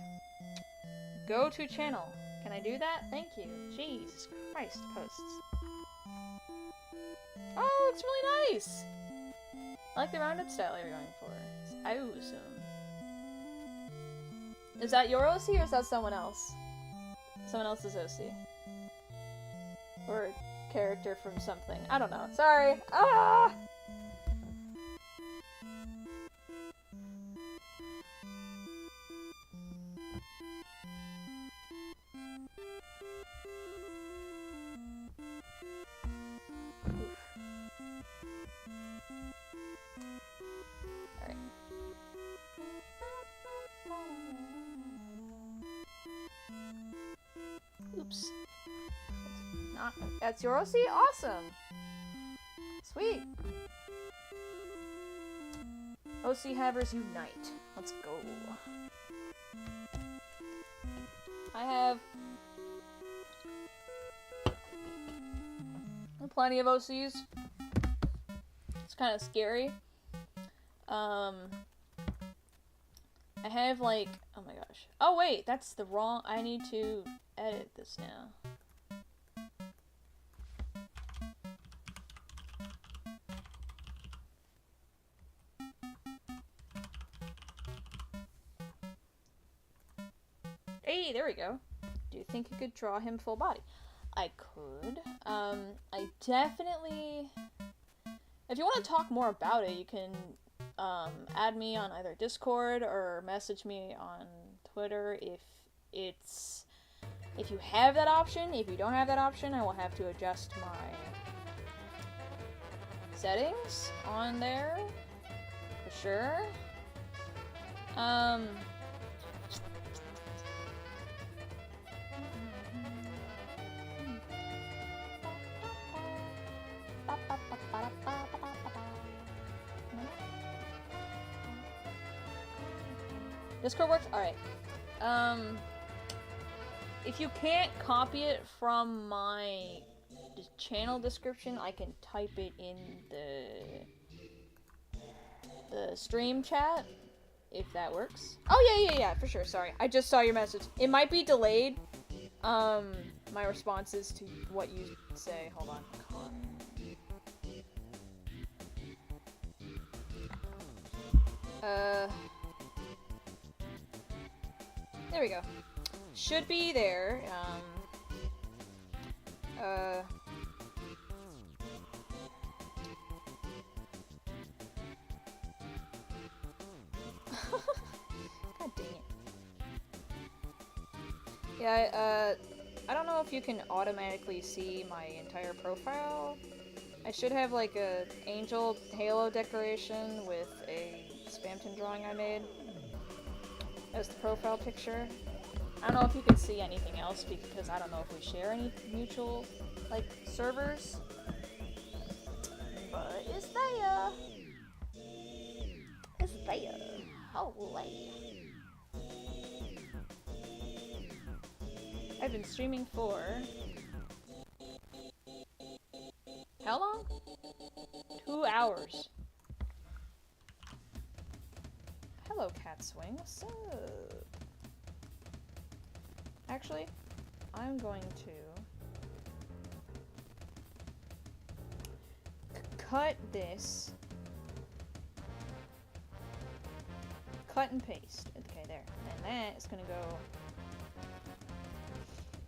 Go to channel. Can I do that? Thank you. Jesus Christ, posts. Oh, it's really nice! I like the rounded style you're going for. It's awesome. Is that your OC or is that someone else? Someone else's OC. Or a character from something. I don't know. Sorry. Ah! Alright. Oops. That's your OC? Awesome! Sweet! OC Havers unite. Let's go. I have plenty of OCs. It's kind of scary. I have like, oh my gosh. Oh wait, that's the wrong, I need to edit this now. Hey, there we go. Do you think you could draw him full body? I could. I definitely... If you want to talk more about it, you can add me on either Discord or message me on Twitter if you have that option. If you don't have that option, I will have to adjust my settings on there for sure. Discord works? Alright. If you can't copy it from my channel description, I can type it in the stream chat, if that works. Oh, yeah, for sure, sorry. I just saw your message. It might be delayed, my responses to what you say. Hold on. There we go. Should be there. Yeah, I don't know if you can automatically see my entire profile. I should have like a angel halo decoration with a Spamton drawing I made as the profile picture. I don't know if you can see anything else because I don't know if we share any mutual, like, servers. But it's there. It's there. Holy. I've been streaming for... how long? 2 hours. Hello, Cat Swing. What's up? Actually, I'm going to cut this. Cut and paste. Okay, there. And that is gonna go.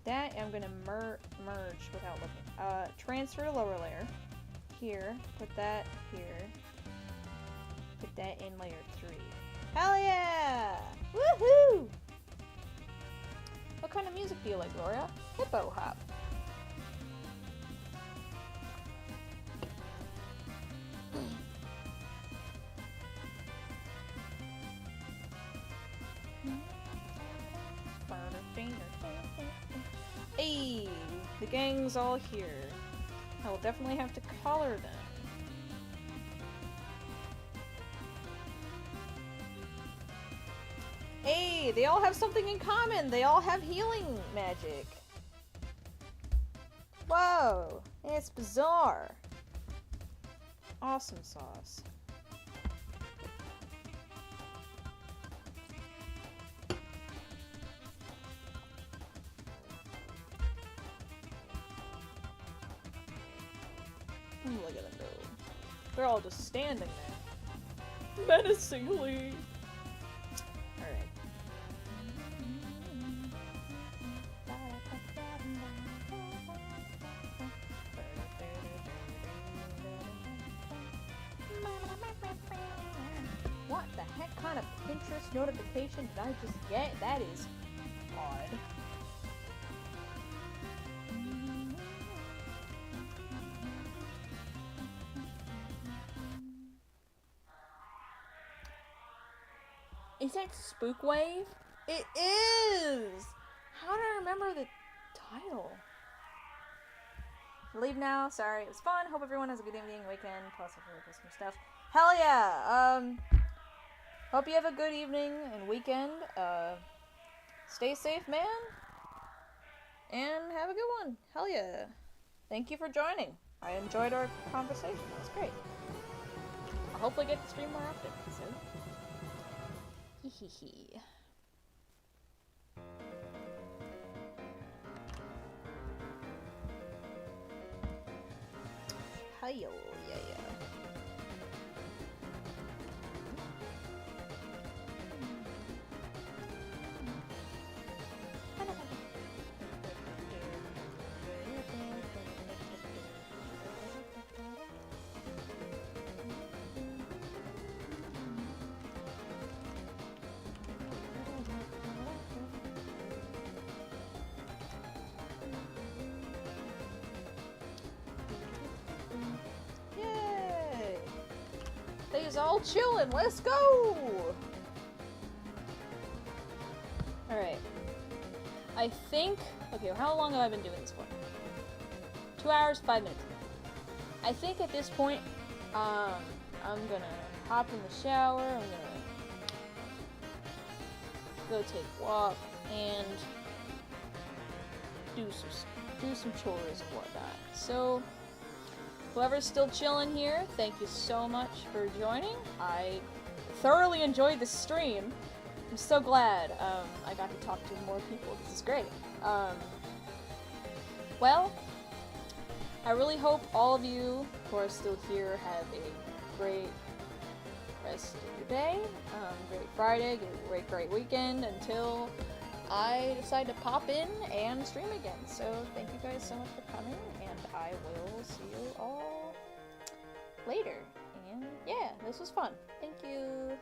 That I'm gonna merge without looking. Transfer to lower layer. Here. Put that here. Put that in layer 3. Hell yeah! Woohoo! What kind of music do you like, Gloria? Hippo hop. Hey, the gang's all here. I will definitely have to collar them. Hey, they all have something in common. They all have healing magic. Whoa, it's bizarre. Awesome sauce. Look at them go. They're all just standing there. Menacingly. Alright. What the heck kind of Pinterest notification did I just get? That is odd. Is that Spookwave? It is! How do I remember the title? Leave now. Sorry, it was fun. Hope everyone has a good evening, weekend, plus hopefully some stuff. Hell yeah! Hope you have a good evening and weekend. Stay safe, man. And have a good one. Hell yeah. Thank you for joining. I enjoyed our conversation. That was great. I'll hopefully get to stream more often, so... Hee. Hi-yo, yeah. They's all chilling. Let's go. All right. I think. Okay, how long have I been doing this for? 2 hours, 5 minutes. I think at this point, I'm gonna hop in the shower. I'm gonna go take a walk and do some chores and whatnot. So. Whoever's still chilling here, thank you so much for joining. I thoroughly enjoyed this stream. I'm so glad I got to talk to more people. This is great. Well, I really hope all of you who are still here have a great rest of your day, great Friday, great weekend until I decide to pop in and stream again. So thank you guys so much for coming, and I will see you all later. And yeah, this was fun. Thank you.